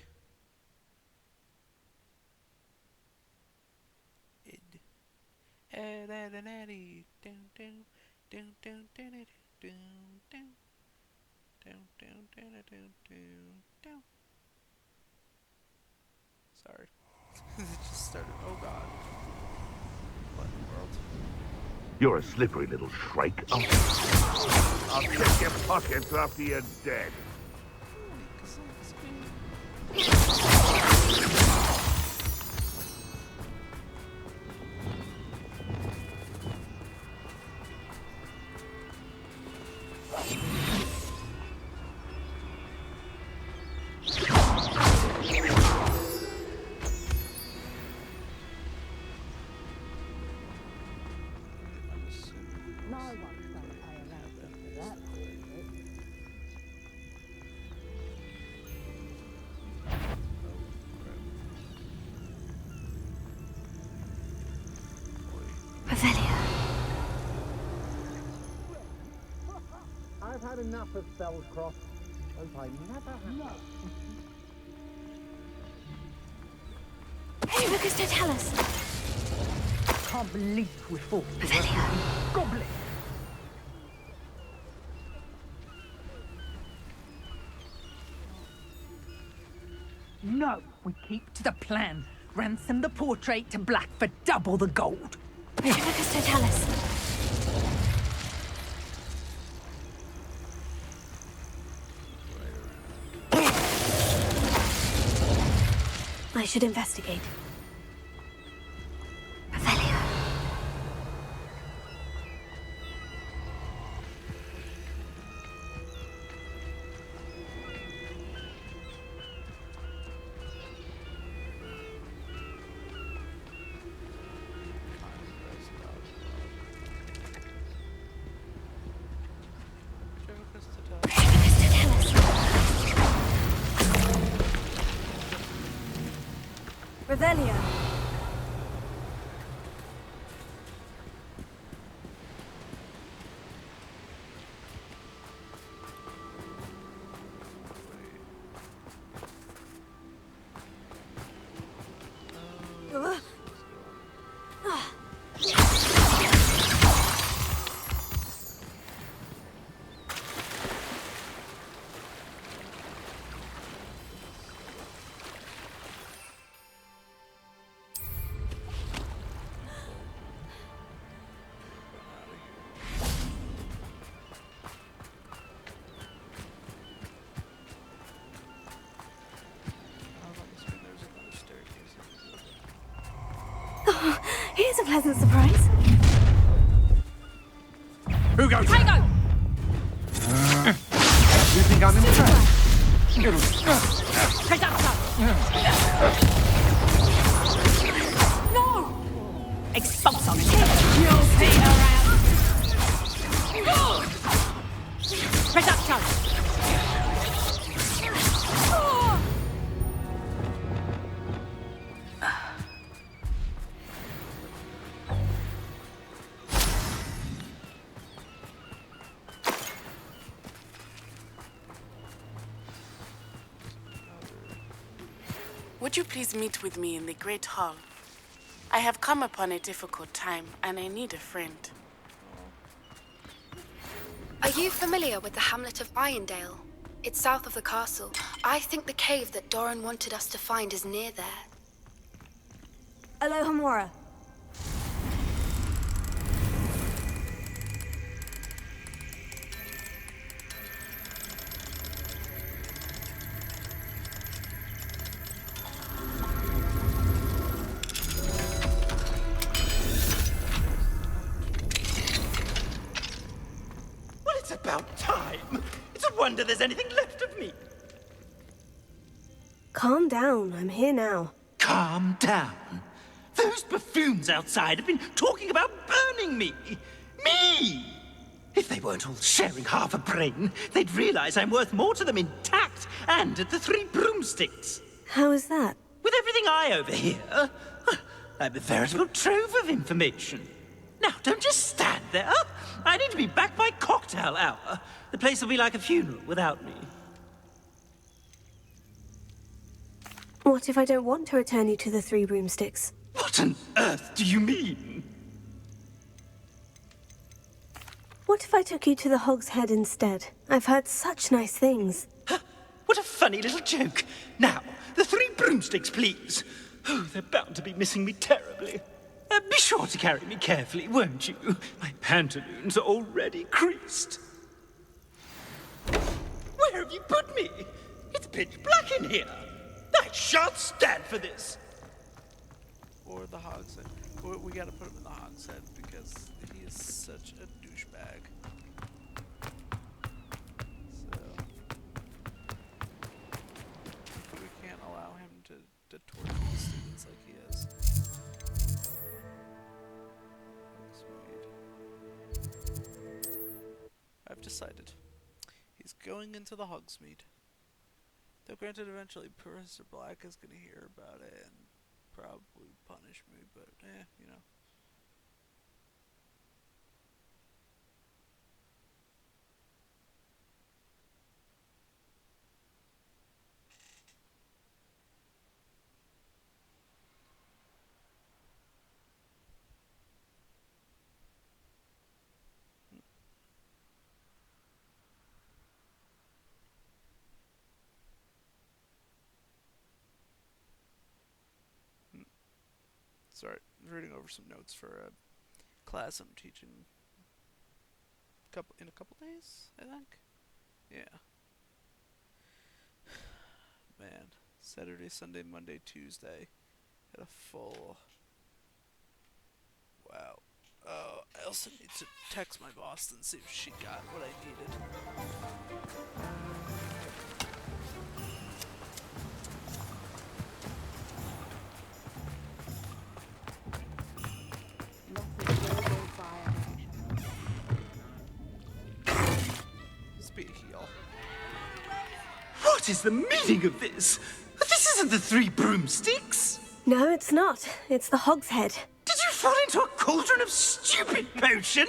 Ed, Ed, and Eddie. Down, down, down, down, down, down, down, down, down, down, down, down, down. Sorry. It just started. Oh god. What in the world? You're a slippery little shrike. I'll check your pockets after you're dead. had enough of Fellscroft. Hope I never have. No. Hey, Lucas, don't tell us. Can't believe we're forced to work with these goblins. No, we keep to the plan. Ransom the portrait to Black for double the gold. Hey, Lucas, don't tell us. I should investigate. Revelio. Here's a pleasant surprise. Who goes? I go! You think I'm impressed? No! Expulso! You'll see around! Reducto! Would you please meet with me in the Great Hall? I have come upon a difficult time, and I need a friend. Are you familiar with the hamlet of Irondale? It's south of the castle. I think the cave that Doran wanted us to find is near there. Aloha Mora. Well, it's about time. It's a wonder there's anything left of me. Calm down. I'm here now. Calm down. Those buffoons outside have been talking about burning me. Me! If they weren't all sharing half a brain, they'd realize I'm worth more to them intact and at the Three Broomsticks. How is that? With everything I overhear, I'm a veritable trove of information. Now, don't just stand there. I need to be back by cocktail hour. The place will be like a funeral without me. What if I don't want to return you to the Three Broomsticks? What on earth do you mean? What if I took you to the Hog's Head instead? I've heard such nice things. What a funny little joke. Now, the Three Broomsticks, please. Oh, they're bound to be missing me terribly. Be sure to carry me carefully, won't you? My pantaloons are already creased. Where have you put me? It's pitch black in here. I shan't stand for this. Or the Hogshead. We gotta put him in the Hogshead because he is such a douchebag. So we can't allow him to torture the students like he is. I've decided. He's going into the Hogsmeade. Though granted, eventually Professor Black is going to hear about it and probably punish me, but you know. Sorry, I'm reading over some notes for a class I'm teaching in a couple days, I think. Yeah. Man, Saturday, Sunday, Monday, Tuesday. Had a full... Wow. Oh, I also need to text my boss and see if she got what I needed. Speed heal. What is the meaning of this? This isn't the Three Broomsticks! No, it's not. It's the Hogshead. Did you fall into a cauldron of stupid potion?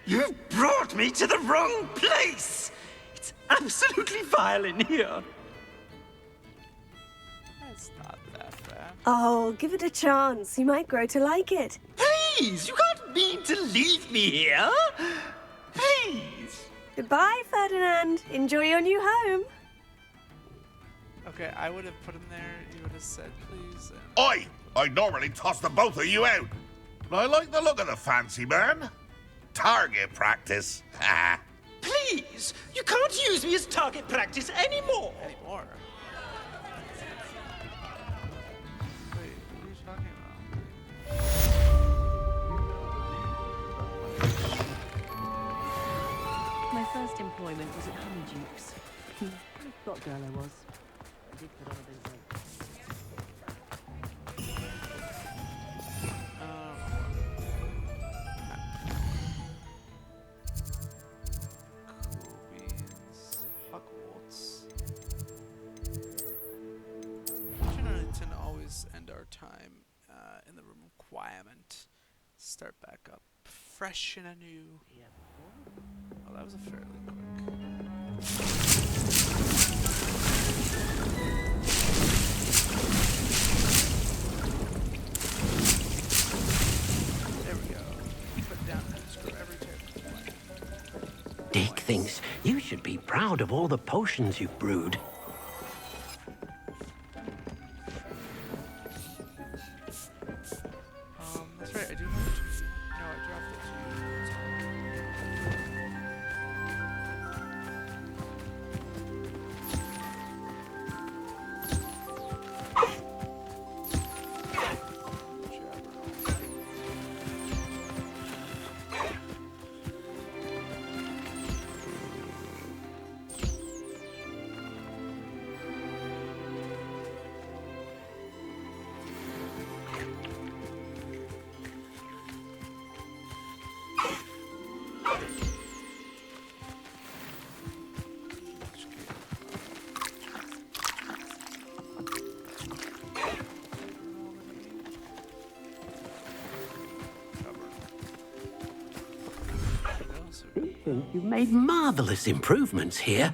You've brought me to the wrong place! It's absolutely vile in here. It's not that bad. Oh, give it a chance. You might grow to like it. Please, you can't mean to leave me here. Please. Goodbye, Ferdinand. Enjoy your new home. Okay, I would have put him there. You would have said, please. Oi! I'd normally toss the both of you out. But I like the look of the fancy man. Target practice. Please, you can't use me as target practice anymore. Anymore? Wait, what are you talking about? My first employment was at Honeyduke's. What girl I was. I did put on a bit of weight. Hogwarts. Tend to always end our time in the room requirement. Start back up fresh and anew. Oh, that was a fairly quick. There we go. Put down and screw every table. Dick thinks you should be proud of all the potions you've brewed. That's right, I do have two. No, I dropped it You've made marvelous improvements here.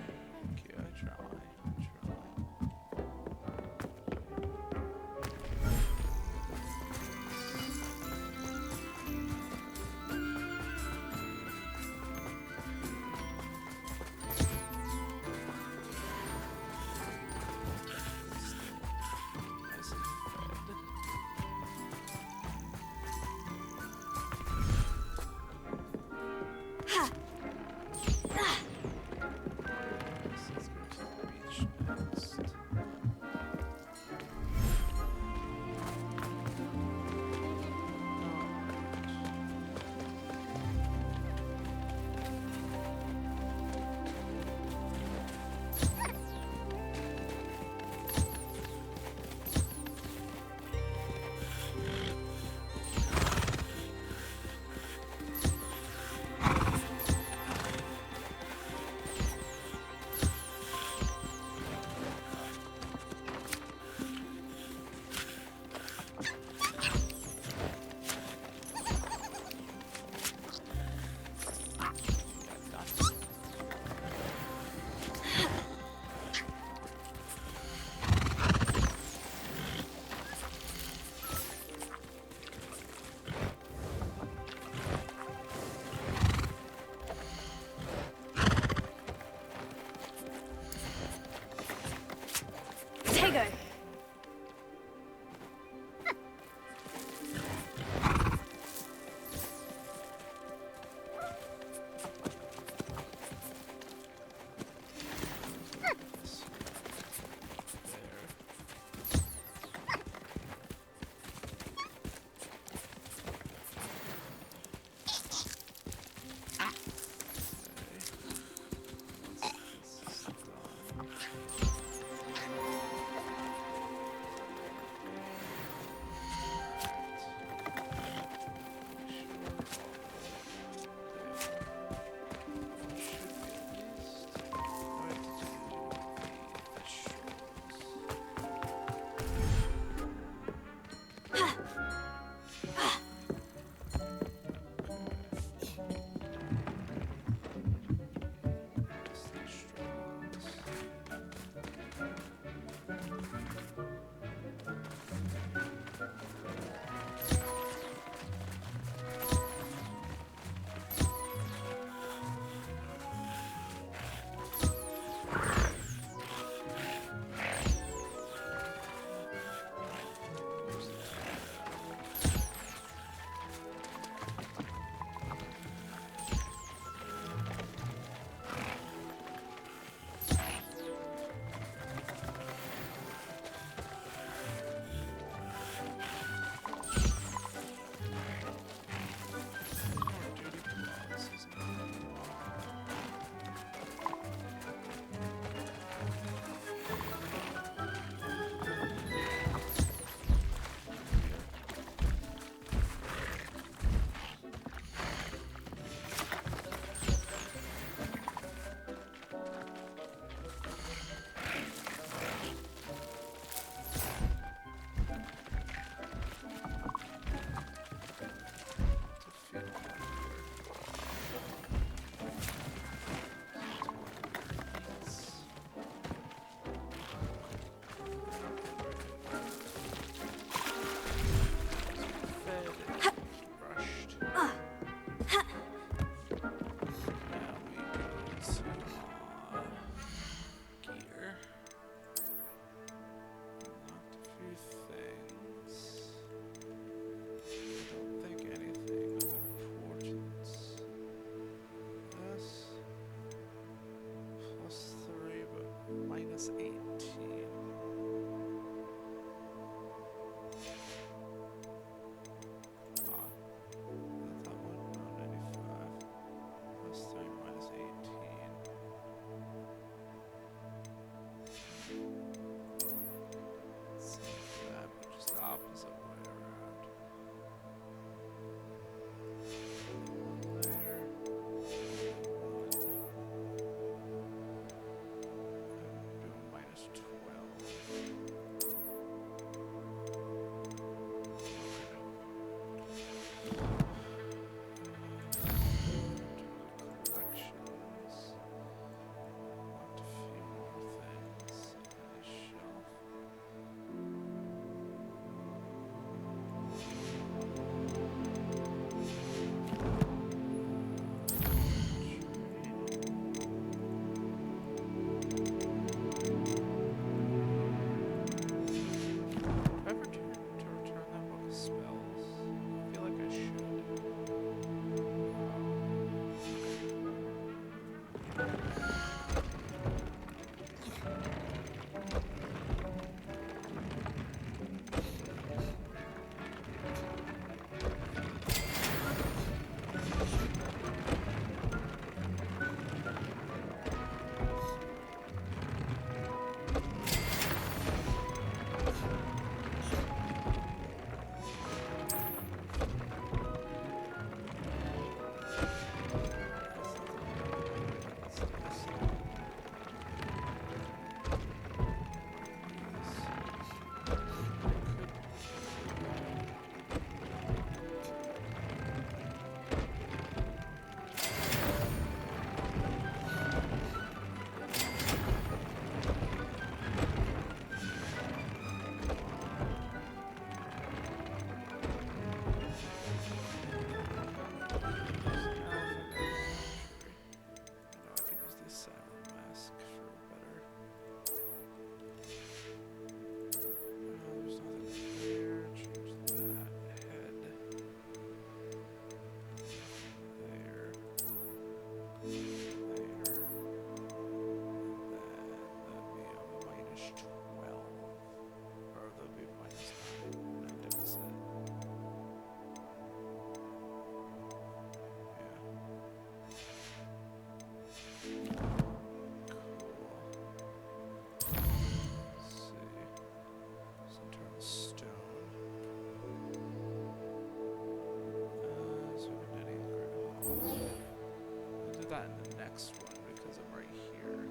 That in the next one because I'm right here.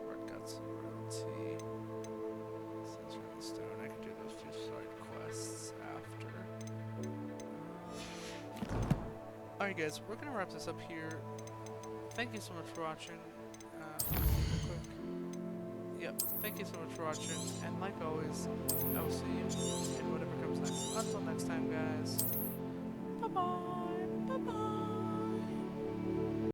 Where it got some royalty. Since we're in the stone, I can do those 2 side quests after. Alright guys, we're gonna wrap this up here. Thank you so much for watching. Yep, thank you so much for watching, and like always, I will see you in whatever comes next. Until next time guys, bye bye!